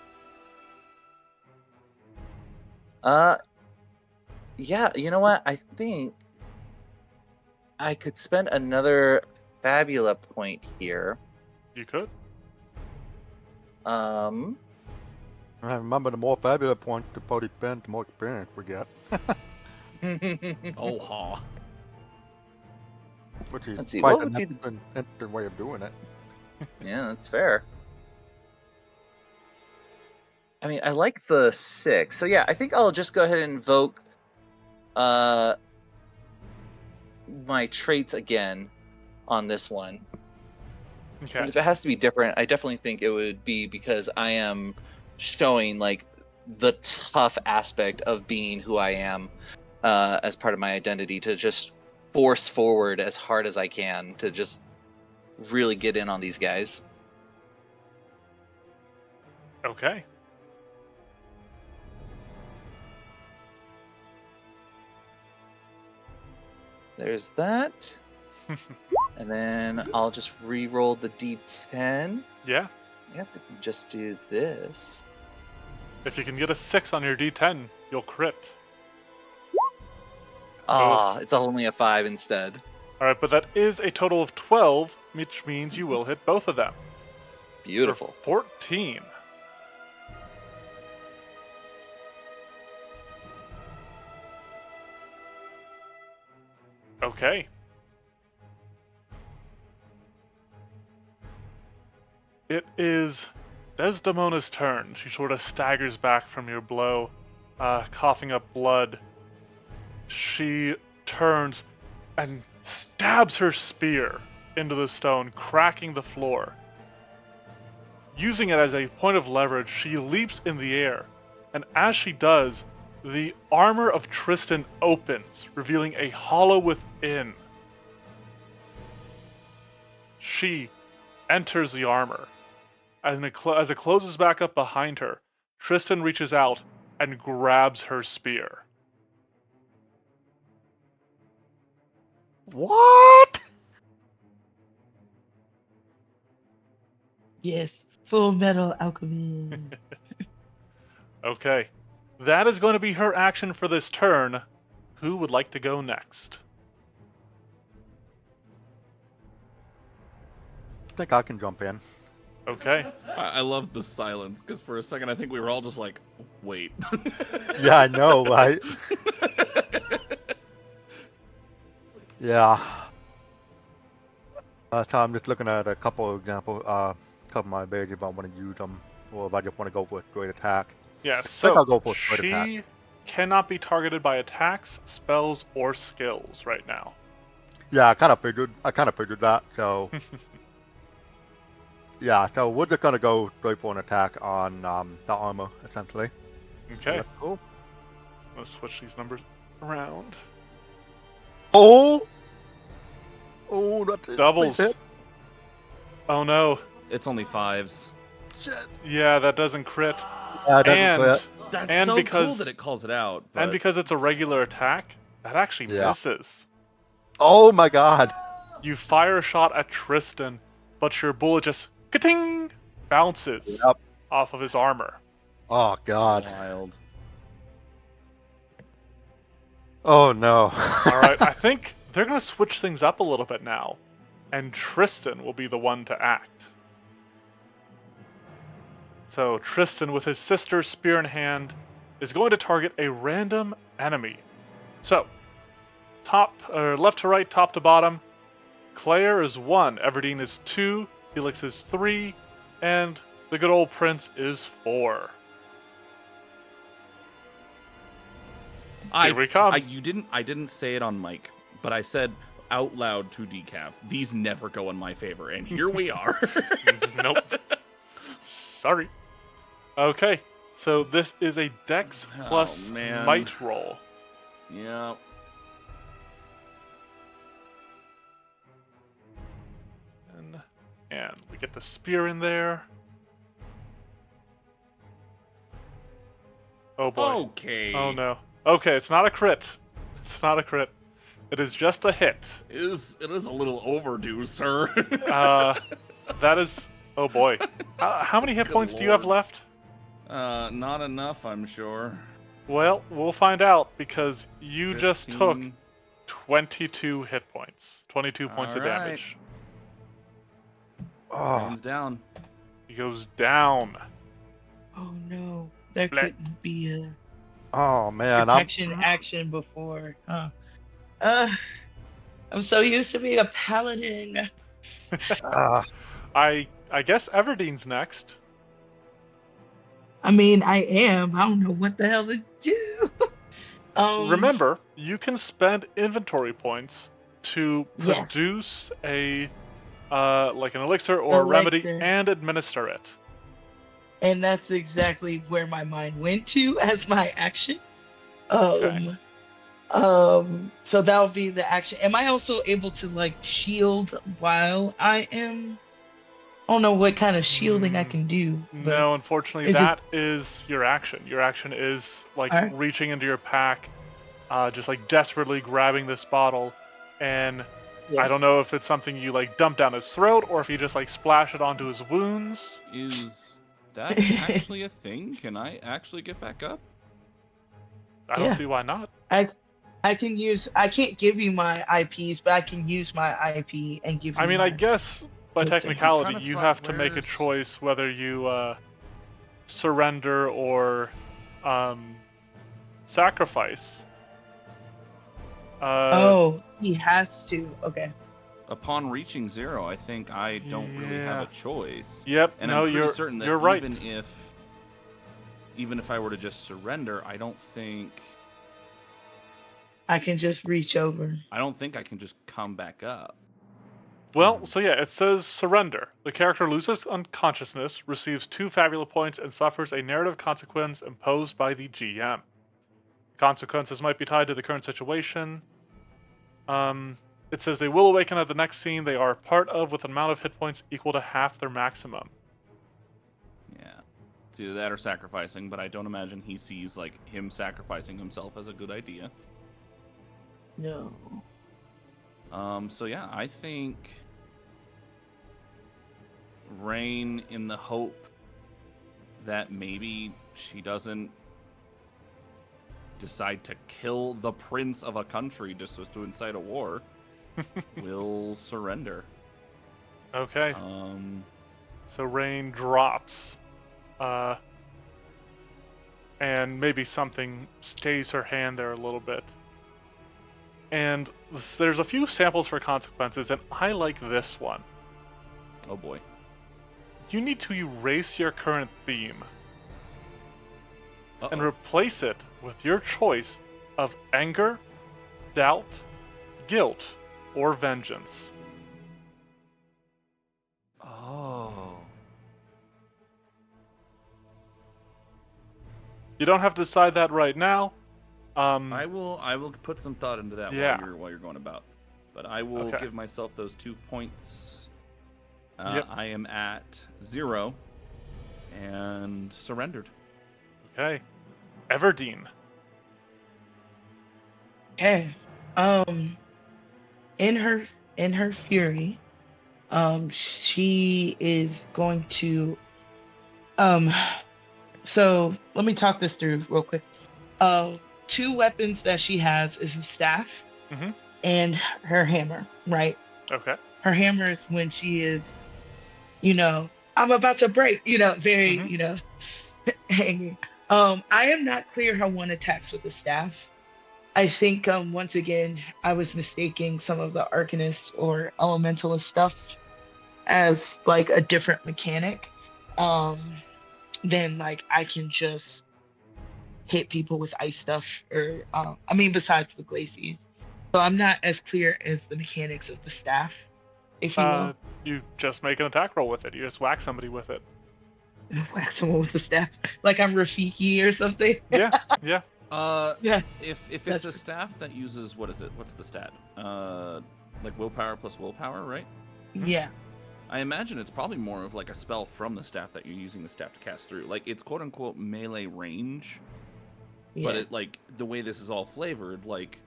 Yeah, you know what? I think I could spend another Fabula point here. You could? I remember the more fabulous points the party spend, the more experience we get. Oh ha. Which is Let's see, quite what an would be interesting way of doing it. Yeah, that's fair. I mean, I like the 6. So yeah, I think I'll just go ahead and invoke my traits again on this one. Okay. And if it has to be different, I definitely think it would be because I am showing like the tough aspect of being who I am as part of my identity, to just force forward as hard as I can to just really get in on these guys. Okay. There's that. And then I'll just re-roll the d10. Yeah. Yep, I can just do this. If you can get a 6 on your D10, you'll crit. Ah, it's only a 5 instead. Alright, but that is a total of 12, which means you will hit both of them. Beautiful. For 14. Okay. It is Desdemona's turn. She sort of staggers back from your blow, coughing up blood. She turns and stabs her spear into the stone, cracking the floor. Using it as a point of leverage, she leaps in the air, and as she does, the armor of Tristan opens, revealing a hollow within. She enters the armor. As it closes back up behind her, Tristan reaches out and grabs her spear. What? Yes, Full Metal Alchemy. Okay. That is going to be her action for this turn. Who would like to go next? I think I can jump in. Okay. I love the silence, because for a second I think we were all just like, wait. Yeah, I know, right? Yeah. So I'm just looking at a couple of examples, couple of my abilities if I want to use them, or if I just want to go for a straight attack. Yeah, I so think I'll go for a straight attack. she cannot be targeted by attacks, spells, or skills right now. Yeah, I kind of figured that. So yeah, so we're just gonna go straight for an attack on the armor, essentially. Okay. That's cool. Let's switch these numbers around. Oh, that's it. Doubles. Please hit. Oh no. It's only 5s. Shit. Yeah, that doesn't crit. Yeah, that's And crit. That's And so because- cool that it calls it out. and but- because it's a regular attack, that actually Yeah. misses. Oh my god. You fire a shot at Tristan, but your bullet just ka-ting bounces Yep. off of his armor. Oh god. Wild. Oh no. Alright, I think they're gonna switch things up a little bit now. And Tristan will be the one to act. So Tristan, with his sister's spear in hand, is going to target a random enemy. So, left to right, top to bottom. Claire is 1, Everdeen is 2, Felix is 3, and the good old Prince is 4. Here we come. I didn't say it on mic, but I said out loud to Decaf, these never go in my favor, and here we are. Nope. Sorry. Okay, so this is a Dex Oh, plus man. Might roll. Yeah. And we get the spear in there. Oh boy. Okay. Oh no. Okay, it's not a crit. It's not a crit. It is just a hit. It is a little overdue, sir. That is. Oh boy. How many hit Good points do you have lord. left? Not enough, I'm sure. Well, we'll find out because you just took 15. 22 hit points. 22 points of Alright. damage. Oh, Hands down. He goes down. Oh no, there Black. couldn't be a oh man. protection action before. Huh. I'm so used to being a paladin. I guess Everdeen's next. I mean, I am. I don't know what the hell to do. Remember, you can spend inventory points to Yes. produce a like an elixir or a remedy Elixir. and administer it. And that's exactly where my mind went to as my action. Okay. So that'll be the action. Am I also able to like shield while I am? I don't know what kind of shielding I Mm, can do, but no, unfortunately, is it that is your action. Your action is like all right? reaching into your pack, just like desperately grabbing this bottle, and I Yeah. don't know if it's something you like dump down his throat or if you just like splash it onto his wounds. Is that actually a thing? Can I actually get back up? I don't Yeah. see why not. I I can use I can't give you my IPs, but I can use my IP and give I you mean, I my guess by military. I'm technicality, trying to you find have to make a where's. choice whether you surrender or um, sacrifice. Uh, Oh, he has to. Okay. Upon reaching 0, I think I don't really have yeah. a choice. Yep. And I'm No, pretty certain that you're right. even if I were to just surrender, I don't think I can just reach over. I can just come back up. Well, so yeah, it says surrender. The character loses unconsciousness, receives 2 Fabula points, and suffers a narrative consequence imposed by the GM. Consequences might be tied to the current situation. It says they will awaken at the next scene they are part of with an amount of hit points equal to half their maximum. Yeah. It's either that or sacrificing, but I don't imagine he sees like him sacrificing himself as a good idea. No. So yeah, I think Rain, in the hope that maybe she doesn't decide to kill the prince of a country just to incite a war, will surrender. Okay. Um, So Rain drops. And maybe something stays her hand there a little bit. And there's a few samples for consequences, and I like this one. oh boy. You need to erase your current theme and Uh-oh. replace it with your choice of anger, doubt, guilt, or vengeance. Oh. You don't have to decide that right now. I will put some thought into that Yeah. while you're going about. But I will Okay. give myself those 2 points. Yep. I am at 0 and surrendered. Okay. Everdeen. Okay. In her fury, she is going to um so let me talk this through real quick. 2 weapons that she has is a staff Mhm. and her hammer, right? Okay. Her hammer is when she is, I'm about to break, very, Mhm. angry. I am not clear how one attacks with the staff. I think once again I was mistaking some of the arcanist or elementalist stuff as like a different mechanic. Then like I can just hit people with ice stuff or I mean besides the glacies. So I'm not as clear as the mechanics of the staff, if you will. You just make an attack roll with it. You just whack somebody with it. Whack someone with the staff like I'm Rafiki or something. Yeah. Yeah. Yeah, If it's that's a staff that uses, what is it? What's the stat? Like willpower plus willpower, right? yeah. I imagine it's probably more of like a spell from the staff that you're using the staff to cast through. Like it's quote unquote melee range, but Yeah. it like the way this is all flavored, like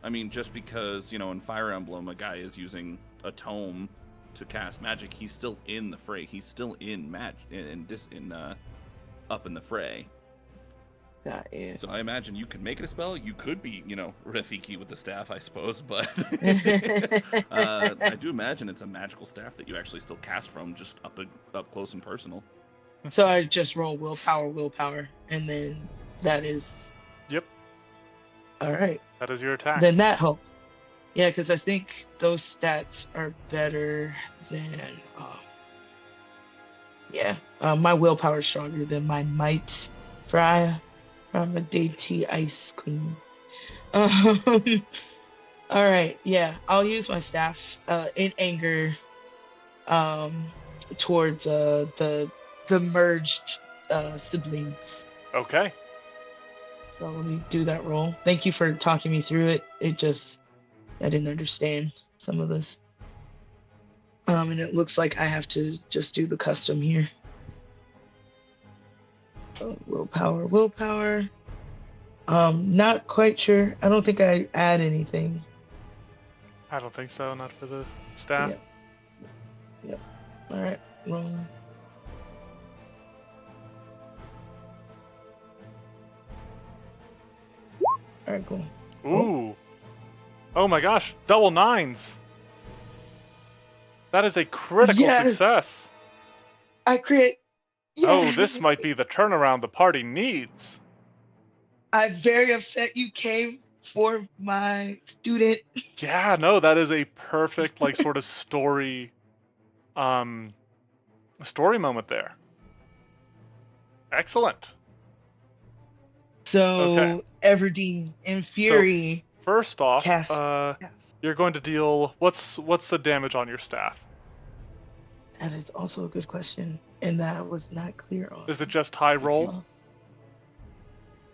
I mean, just because, in Fire Emblem a guy is using a tome to cast magic, he's still in the fray. He's still in up in the fray. Got you. So I imagine you could make it a spell. You could be, Rafiki with the staff, I suppose, but I do imagine it's a magical staff that you actually still cast from, just up close and personal. So I just roll willpower, and then that is Yep. all right. That is your attack. Then that helps. Yeah, because I think those stats are better than my willpower is stronger than my might Freya from a dainty ice queen. Um, all right, yeah, I'll use my staff in anger um towards the merged siblings. Okay. So let me do that roll. Thank you for talking me through it. I didn't understand some of this. And it looks like I have to just do the custom here. Willpower. Not quite sure. I don't think I add anything. I don't think so. Not for the staff. Yep. All right, rolling. All right, cool. Ooh. Oh my gosh, double nines. That is a critical Yes! success. I create. Oh, this Yay! might be the turnaround the party needs. I'm very upset you came for my student. Yeah, no, that is a perfect like sort of story moment there. Excellent. Okay. So Everdeen in So fury first off, cast. you're going to deal what's the damage on your staff? That is also a good question, and that was not clear on. Is it just high roll?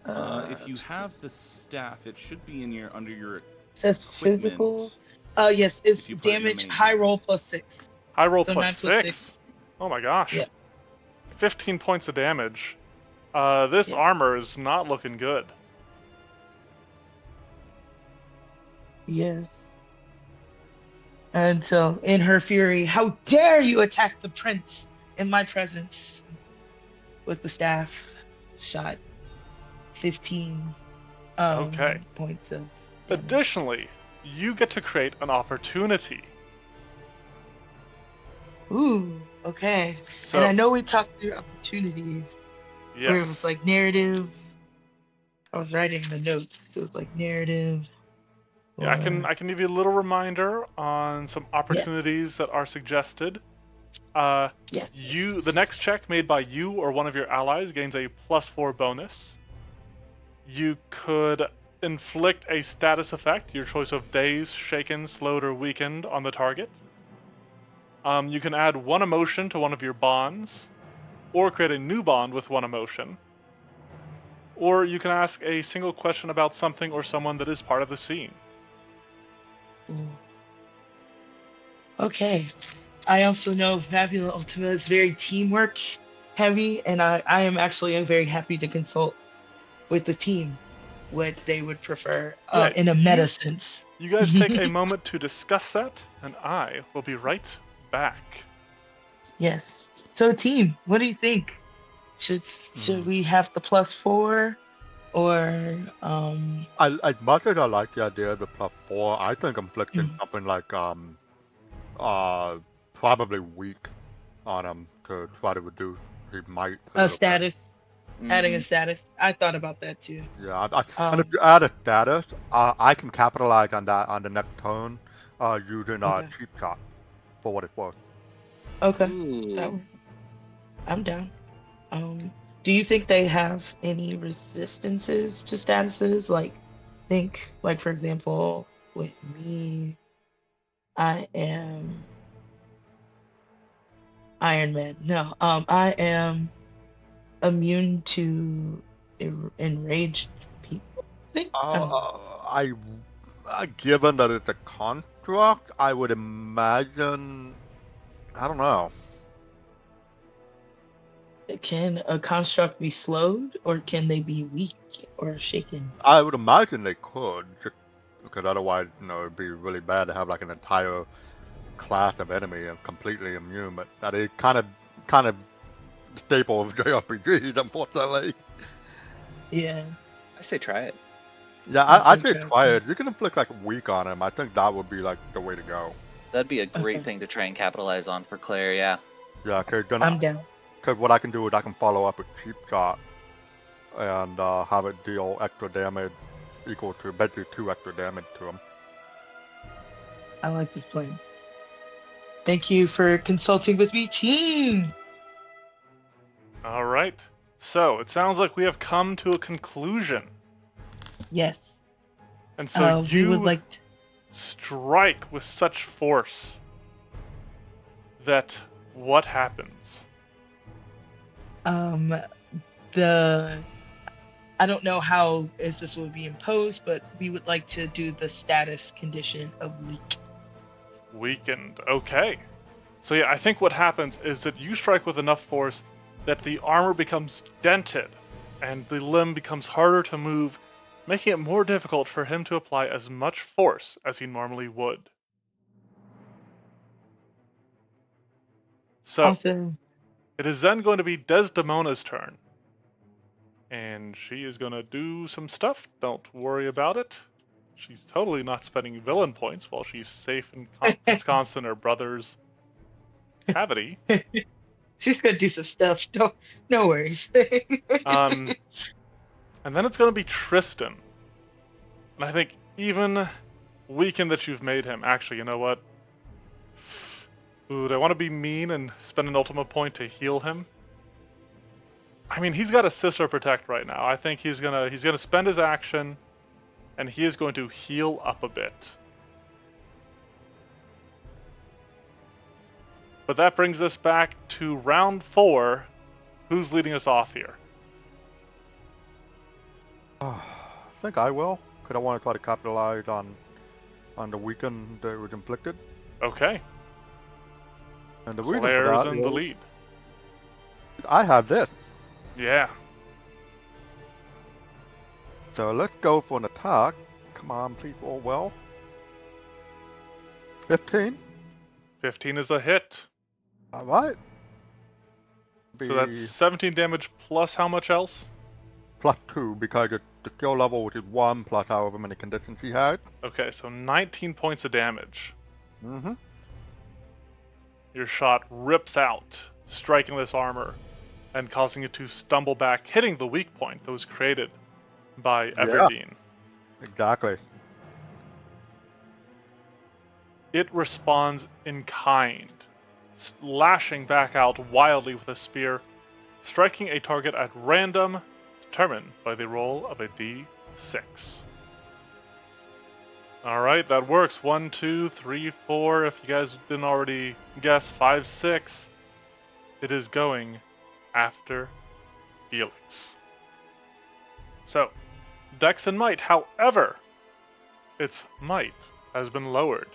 If you have the staff, it should be under your says equipment. physical. Yes, it's if you put it in the damage main high menu. roll plus 6. High roll So plus 9 plus 6. 6. Oh my gosh. Yep. 15 points of damage. This Yep. armor is not looking good. Yes. And so, in her fury, how dare you attack the prince in my presence? With the staff, shot 15 Okay. points of damage. Additionally, you get to create an opportunity. Ooh, okay. So, And I know we talked through opportunities where it was yes. like narrative. I was writing the notes. It was like narrative. Yeah, I can give you a little reminder on some opportunities that are suggested. Yes. The next check made by you or one of your allies gains a +4 bonus. You could inflict a status effect, your choice of dazed, shaken, slowed, or weakened on the target. You can add one emotion to one of your bonds, or create a new bond with one emotion. Or you can ask a single question about something or someone that is part of the scene. Ooh. Okay. I also know Fabula Ultima is very teamwork heavy, and I am actually very happy to consult with the team what they would prefer Yeah, in a meta sense. You guys take a moment to discuss that, and I will be right back. Yes. So team, what do you think? Should we have the +4 or As much as I like the idea of the +4, I think inflicting something like probably weak on him to try to reduce his might a a little bit. status? Adding a status. I thought about that too. Yeah, and if you add a status, I can capitalize on that on the next turn using Okay. cheap shot for what it's worth. Okay. Ooh. I'm down. Do you think they have any resistances to statuses? Like for example, with me, I am Iron Man. No, I am immune to enraged people. I think. I don't know. Given that it's a construct, I would imagine. I don't know. Can a construct be slowed, or can they be weak or shaken? I would imagine they could, because otherwise, it'd be really bad to have like an entire class of enemy and completely immune. But that is kind of staple of JRPGs, unfortunately. Yeah. I say try it. Yeah, I I'd say think try it. You can inflict like weak on him. I think that would be like the way to go. That'd be a great Okay. thing to try and capitalize on for Claire, yeah. Yeah, I'm down. Because what I can do is I can follow up with cheap shot and have it deal extra damage equal to basically 2 extra damage to him. I like this plan. Thank you for consulting with me, team. All right. So it sounds like we have come to a conclusion. Yes. And so we would you like strike with such force that what happens? the I don't know how if this will be imposed, but we would like to do the status condition of weak. Weakened. Okay. So yeah, I think what happens is that you strike with enough force that the armor becomes dented and the limb becomes harder to move, making it more difficult for him to apply as much force as he normally would. So, Awesome. it is then going to be Desdemona's turn. And she is going to do some stuff. Don't worry about it. She's totally not spending villain points while she's safe and ensconced in her brother's cavity. She's gonna do some stuff. No worries. Um, and then it's going to be Tristan. And I think even weakened that you've made him, actually, you know what? Ooh, do I want to be mean and spend an ultimate point to heal him? I mean, he's got a sister protect right now. I think he's gonna spend his action, and he is going to heal up a bit. But that brings us back to round 4. Who's leading us off here? I think I will, because I want to try to capitalize on the weaken that was inflicted. Okay, And the reason for Claire's that in the is lead. I have this. Yeah. So let's go for an attack. Come on, please roll well. 15. 15 is a hit. Alright. So that's 17 damage plus how much else? plus 2 because the skill level which is 1 plus however many conditions he had. Okay, so 19 points of damage. Mm-hmm. Your shot rips out, striking this armor and causing it to stumble back, hitting the weak point that was created by Everdeen. Exactly. It responds in kind, lashing back out wildly with a spear, striking a target at random, determined by the roll of a d6. Alright, that works. 1, 2, 3, 4. If you guys didn't already guess, 5, 6. It is going after Felix. So, Dex and Might, however, its Might has been lowered.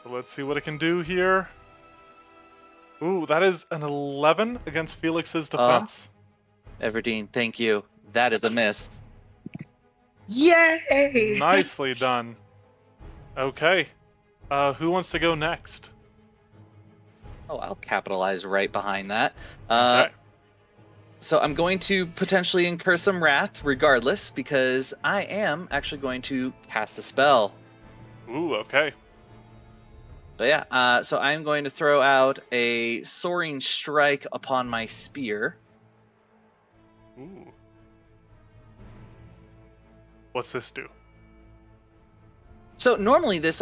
So let's see what it can do here. Ooh, that is an 11 against Felix's defense. Everdeen, thank you. That is a miss. Yay! Nicely done. Okay. Who wants to go next? Oh, I'll capitalize right behind that. Okay. So I'm going to potentially incur some wrath regardless, because I am actually going to cast a spell. Ooh, okay. But yeah, so I'm going to throw out a soaring strike upon my spear. Ooh. What's this do? So normally this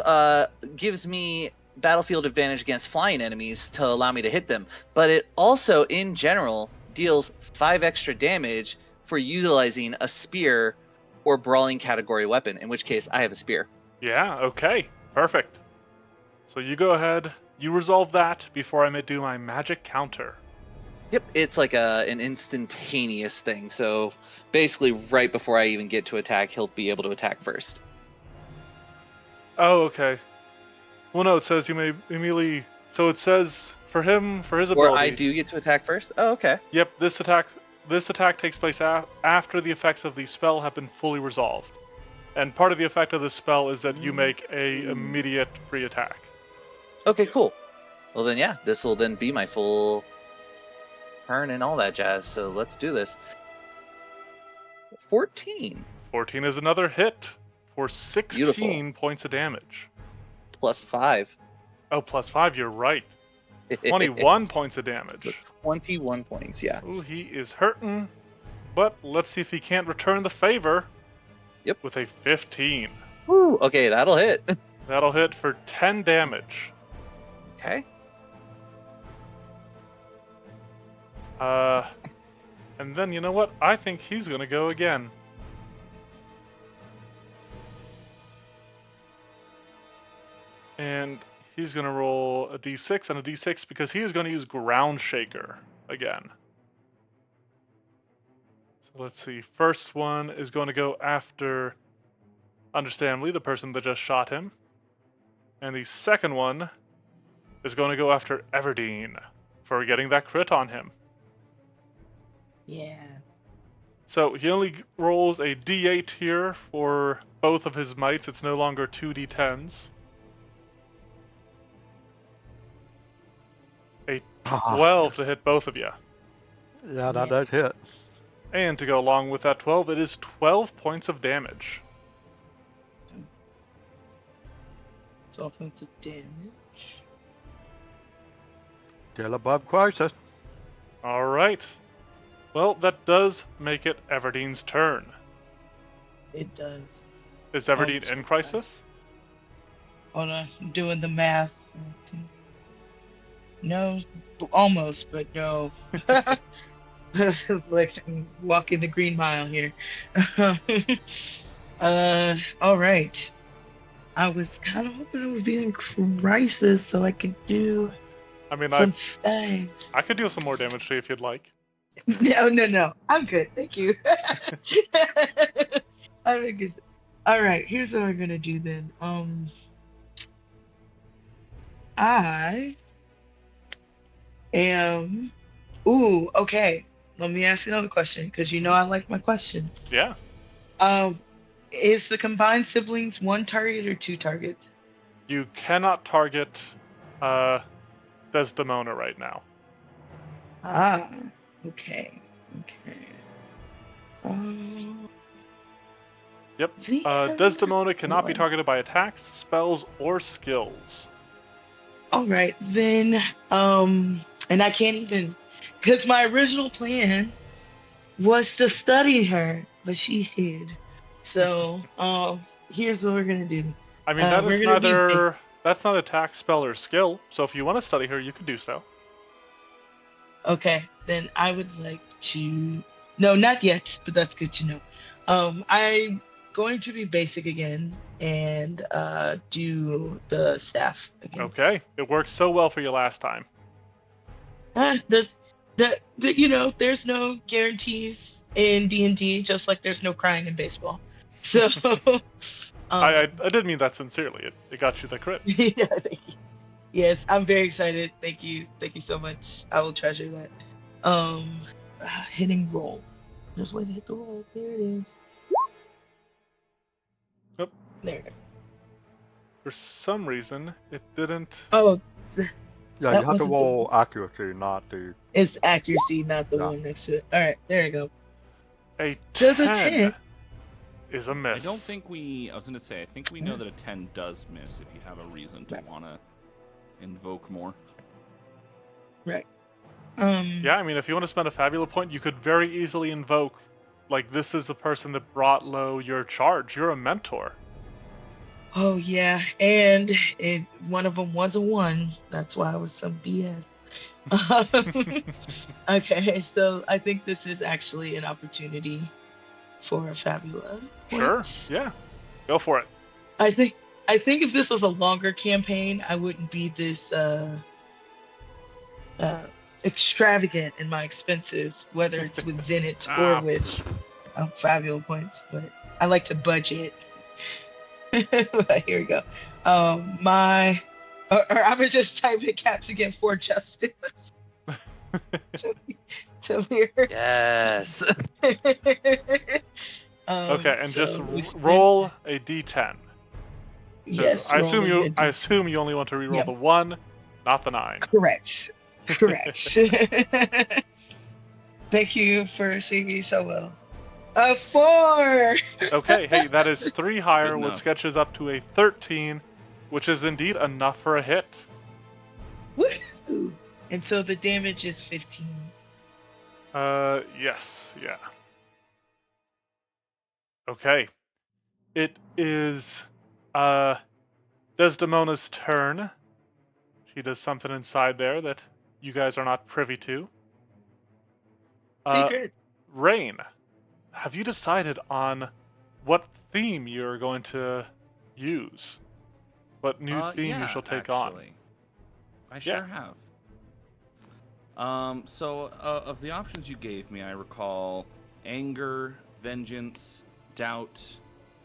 gives me battlefield advantage against flying enemies to allow me to hit them, but it also, in general, deals 5 extra damage for utilizing a spear or brawling category weapon, in which case I have a spear. Yeah, okay. Perfect. So you go ahead, you resolve that before I may do my magic counter. Yep, it's like an instantaneous thing. So basically, right before I even get to attack, he'll be able to attack first. Oh, okay. Well, no, it says you may immediately... So it says, for him, for his ability... Or I do get to attack first? Oh, okay. Yep, this attack takes place after the effects of the spell have been fully resolved. And part of the effect of the spell is that you make a immediate free attack. Okay, cool. Well then, yeah, this will then be my full turn and all that jazz. So let's do this. 14. 14 is another hit for 16 Beautiful. points of damage. Plus 5. Oh, plus 5, you're right. 21 points of damage. 21 points, yeah. Ooh, he is hurting. But let's see if he can't return the favor. Yep. With a 15. Woo, okay, that'll hit. That'll hit for 10 damage. Okay. And then, you know what? I think he's gonna go again. And he's gonna roll a d6 and a d6 because he is gonna use Ground Shaker again. Let's see. First one is going to go after, understandably, the person that just shot him. And the second one is going to go after Everdeen for getting that crit on him. Yeah. So he only rolls a d8 here for both of his mites. It's no longer 2d10s. A 12 to hit both of you. Yeah, that Yeah. does hit. And to go along with that 12, it is 12 points of damage. 12 points of damage. Still above crisis. All right. Well, that does make it Everdeen's turn. It does. Is Everdeen in crisis? Hold on, I'm doing the math. No, almost, but no. Like I'm walking the green mile here. All right. I was kind of hoping it would be in crisis so I could do I mean, some things. I could deal some more damage to you if you'd like. No. I'm good. Thank you. I'm good. All right. Here's what I'm gonna do then. I am. Ooh. Okay. Let me ask you another question because you know I like my questions. Yeah. Is the combined siblings one target or two targets? You cannot target Desdemona right now. Ah. Okay. Okay. Um. Yep. The Desdemona cannot be one. targeted by attacks, spells, or skills. All right, then, and I can't even, because my original plan was to study her, but she hid. So, here's what we're gonna do. I mean, that We're is gonna be big. neither. That's not attack, spell, or skill. So if you want to study her, you can do so. Okay, then I would like to. No, not yet, but that's good to know. I'm going to be basic again and do the staff again. Okay. It worked so well for you last time. There's there's no guarantees in D&D, just like there's no crying in baseball. So, I um, did mean that sincerely. It got you the crit. yeah, thank you. Yes, I'm very excited. Thank you so much. I will treasure that. Hitting roll. Just wait to hit the roll. There it is. Yep. There. For some reason, it didn't. Oh, Yeah, that you have to wasn't the roll one. accuracy, not the. It's accuracy, not the Yeah. one next to it. All right, there you go. A Does a 10 10? is a miss. I don't think we. I was gonna say. I think we know that a 10 does miss if you have a reason to Right. want to invoke more. Right. Yeah, I mean, if you want to spend a Fabula point, you could very easily invoke, like, this is the person that brought low your charge. You're a mentor. Oh yeah, and one of them was a 1. That's why it was some BS. Okay, so I think this is actually an opportunity for a Fabula Sure. point. Yeah. Go for it. I think if this was a longer campaign, I wouldn't be this extravagant in my expenses, whether it's with Zenit or with Fabula points. But I like to budget. But here we go. My or I'm gonna just type in caps again for justice. To here. Yes. Okay, and just So we roll a d10. 'Cause yes, I assume rolling you. a I D. assume you only want to reroll Yep. the 1, not the 9. Correct. Thank you for seeing me so well. A 4. Okay, hey, that is 3 higher, which enough. sketches up to a 13, which is indeed enough for a hit. Woohoo! And so the damage is 15. Yes, yeah. Okay. It is, Desdemona's turn. She does something inside there that you guys are not privy to. Secret. Rain, have you decided on what theme you're going to use? What new theme you shall take actually. I Yeah. sure have. So of the options you gave me, I recall anger, vengeance, doubt,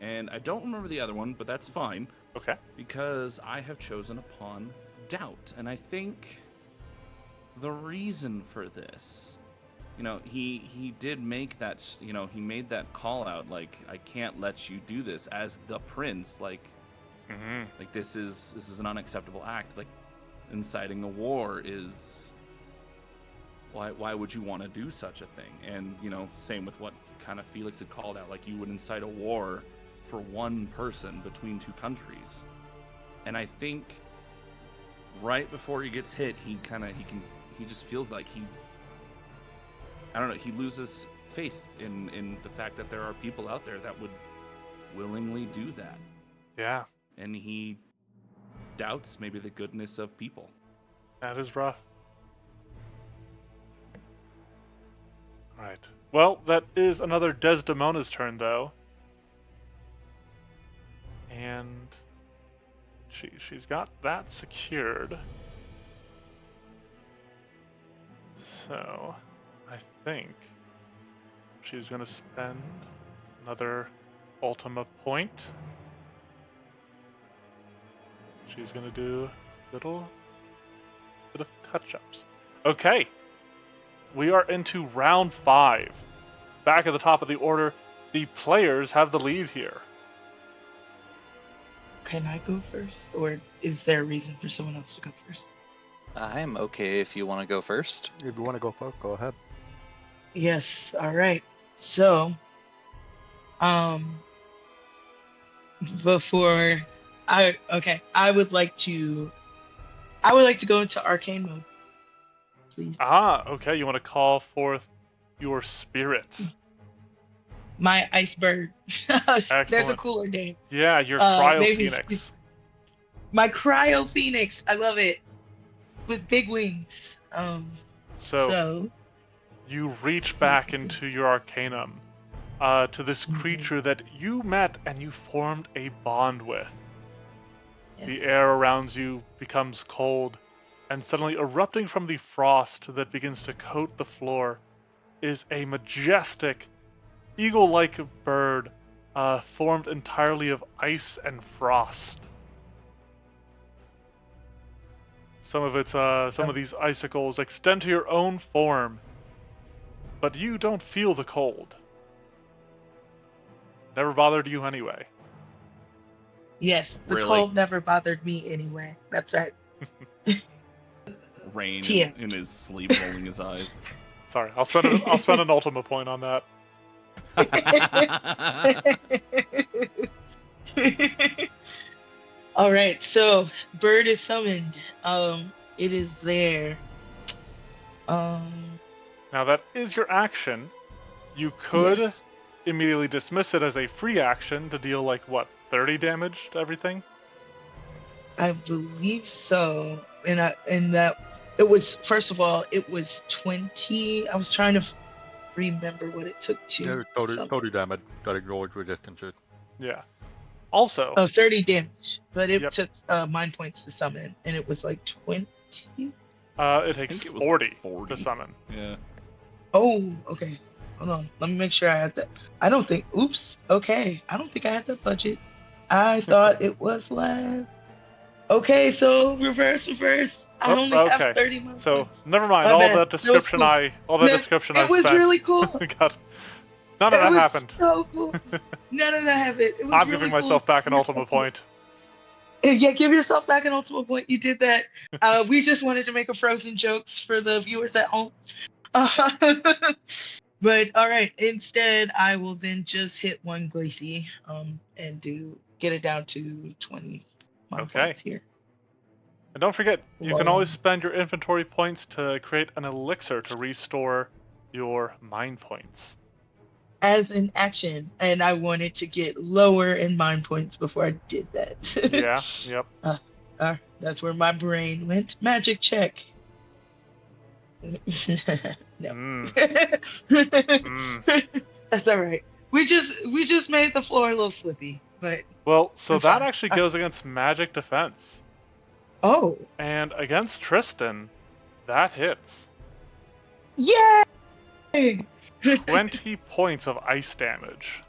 and I don't remember the other one, but that's fine. Okay. Because I have chosen upon doubt. And I think the reason for this, he did make that, he made that call out, like, I can't let you do this as the prince, like, like this is an unacceptable act, like inciting a war is, why would you want to do such a thing? And, same with what kind of Felix had called out, like you would incite a war for one person between two countries. And I think right before he gets hit, he just feels like he loses faith in the fact that there are people out there that would willingly do that. Yeah. And he doubts maybe the goodness of people. That is rough. Right. Well, that is another Desdemona's turn, though. And she's got that secured. So, I think she's going to spend another Ultima point. She's going to do a little bit of touch-ups. Okay. We are into round 5. Back at the top of the order, the players have the lead here. Can I go first, or is there a reason for someone else to go first? I'm okay if you want to go first. If you want to go first, go ahead. Yes. All right. So, before I would like to go into arcane mode, please. Okay. You want to call forth your spirit. My ice bird. There's a Excellent. cooler name. Yeah, your Cryo maybe Phoenix. My Cryo Phoenix. I love it. With big wings. So you reach back into your Arcanum to this creature that you met and you formed a bond with. Yeah. The air around you becomes cold, and suddenly erupting from the frost that begins to coat the floor is a majestic, eagle-like bird formed entirely of ice and frost. Some of these icicles extend to your own form, but you don't feel the cold. Never bothered you anyway. Yes, the Really? cold never bothered me anyway. That's right. Rain Tia. in his sleep, rolling his eyes. Sorry, I'll spend an Ultima point on that. All right, so bird is summoned. It is there. Now that is your action. You could Yes. immediately dismiss it as a free action to deal 30 damage to everything? I believe so. And that it was, first of all, it was 20. I was trying to remember what it took to. Yeah, summon. 30 damage that ignores resistance. Yeah. Also, 30 damage, but it Yep. took mind points to summon, and it was like 20. it takes think it was 40 40. to summon. Yeah. Oh, okay. Hold on. Let me make sure I had that. I don't think. Oops. Okay. I don't think I had that budget. I thought it was less. Okay, so reverse. I only okay. have 30 months. So never mind. My All bad. that That was description cool. I It was spent. really cool. God, none of It that was happened. so cool. None of that happened. It was I'm really giving cool. myself back an You're Ultima so cool. point. Yeah, give yourself back an ultimate point. You did that. We just wanted to make a Frozen jokes for the viewers at home. But all right. Instead, I will then just hit one Glacie, and get it down to 20 Okay. points here. And don't forget, you can always Whoa. spend your inventory points to create an elixir to restore your mind points. As an action, and I wanted to get lower in mind points before I did that. Yeah. Yep. That's where my brain went. Magic check. No. That's all right. We just made the floor a little slippy, but Well, so That's that fine. actually goes against magic defense. oh, And against Tristan, that hits. yay! 20 points of ice damage.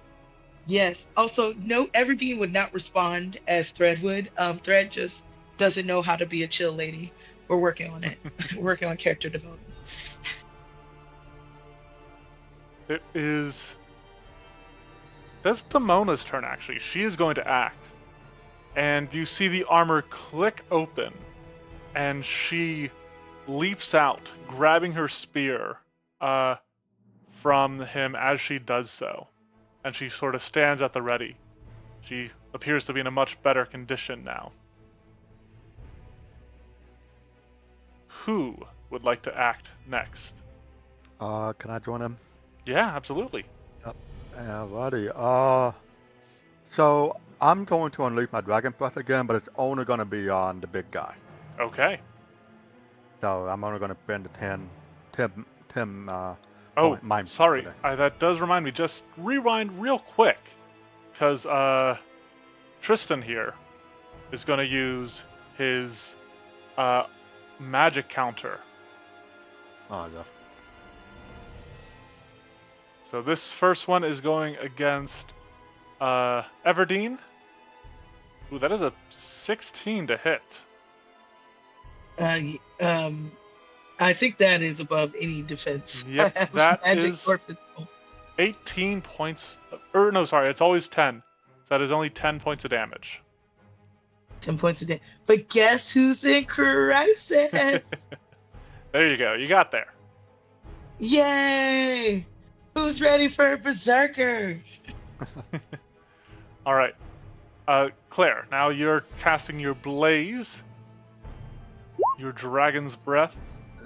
Yes. Also, no, Everdeen would not respond as Thread would. Thread just doesn't know how to be a chill lady. We're working on it. Working on character development. It is Desdemona's turn, actually. She is going to act. And you see the armor click open, and she leaps out, grabbing her spear from him as she does so. And she sort of stands at the ready. She appears to be in a much better condition now. Who would like to act next? Can I join him? Yeah, absolutely. Alrighty. So I'm going to unleash my dragon breath again, but it's only going to be on the big guy. Okay. So I'm only going to spend the 10 Oh, mind sorry. today. That does remind me. Just rewind real quick, because Tristan here is going to use his magic counter. Oh, yeah. So this first one is going against Everdeen. Ooh, that is a 16 to hit. I think that is above any defense. Yep, I have that magic is or physical. 18 points. No, sorry, it's always 10. So that is only 10 points of damage. 10 points a day. But guess who's in crisis? There you go. You got there. Yay! Who's ready for a berserker? All right. Claire, now you're casting your blaze. Your dragon's breath.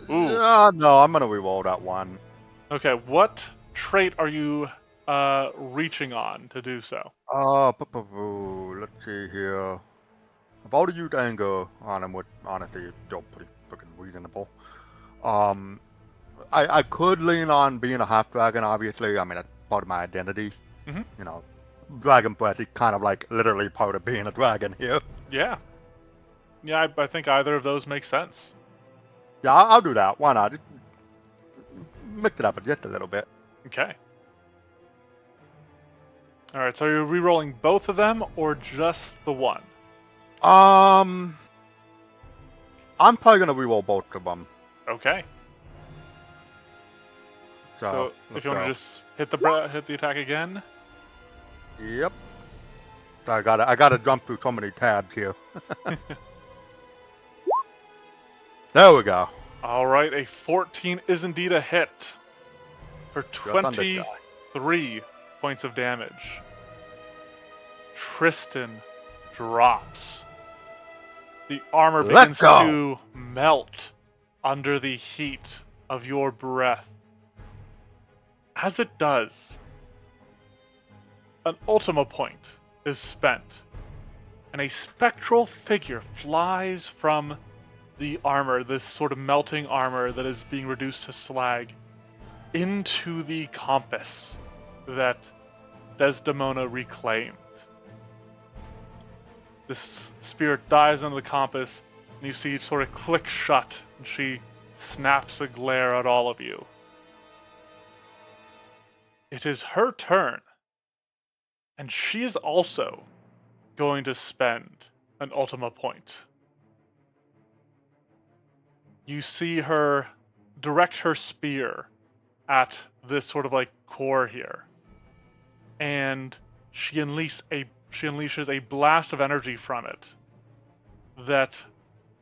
Ooh. No, I'm going to reroll that one. Okay, what trait are you reaching on to do so? Let's see here. About you anger on him would honestly feel pretty freaking reasonable. I could lean on being a half dragon, obviously. I mean, that's part of my identity. Mhm. You know, dragon breath is kind of like literally part of being a dragon here. Yeah. Yeah, I think either of those makes sense. Yeah, I'll do that. Why not? Just mix it up just a little bit. Okay. All right, so are you re-rolling both of them or just the one? I'm probably gonna reroll both of them. Okay. So if you want to just hit the attack again. Yep. So I gotta jump through so many tabs here. There we go. All right, a 14 is indeed a hit for Just on the die. 23 points of damage. Tristan drops. The armor begins to melt under the heat of your breath. As it does, an Ultima point is spent, and a spectral figure flies from the armor, this sort of melting armor that is being reduced to slag, into the compass that Desdemona reclaimed. This spirit dives into the compass, and you see it sort of click shut, and she snaps a glare at all of you. It is her turn, and she is also going to spend an Ultima point. You see her direct her spear at this sort of like core here, and she unleashes a blast of energy from it that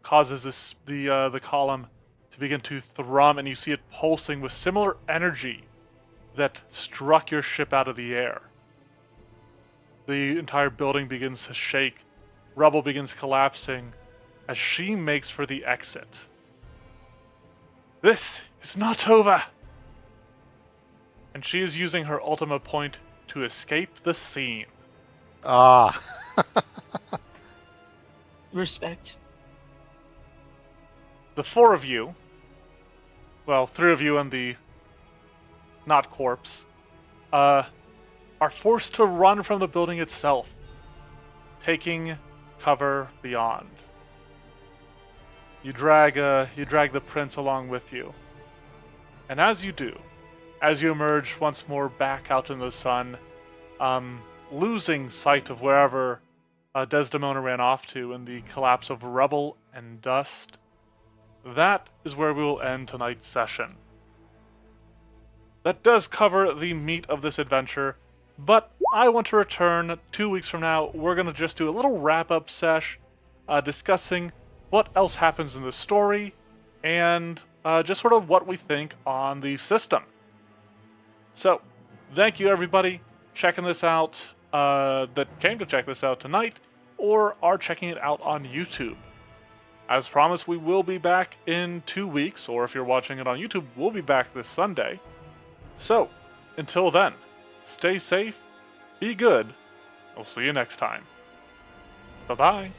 causes the column to begin to thrum, and you see it pulsing with similar energy that struck your ship out of the air. The entire building begins to shake, rubble begins collapsing as she makes for the exit. This is not over! And she is using her Ultima point to escape the scene. Ah. Respect. The four of you, well, three of you and the not corpse, are forced to run from the building itself, taking cover beyond. You drag the prince along with you. And as you do, as you emerge once more back out in the sun, losing sight of wherever Desdemona ran off to in the collapse of rubble and dust. That is where we will end tonight's session. That does cover the meat of this adventure, but I want to return 2 weeks from now. We're going to just do a little wrap-up sesh, discussing what else happens in the story, and just sort of what we think on the system. So, thank you everybody checking this out, that came to check this out tonight, or are checking it out on YouTube. As promised, we will be back in 2 weeks, or if you're watching it on YouTube, we'll be back this Sunday. So, until then, stay safe, be good, we'll see you next time. Bye-bye.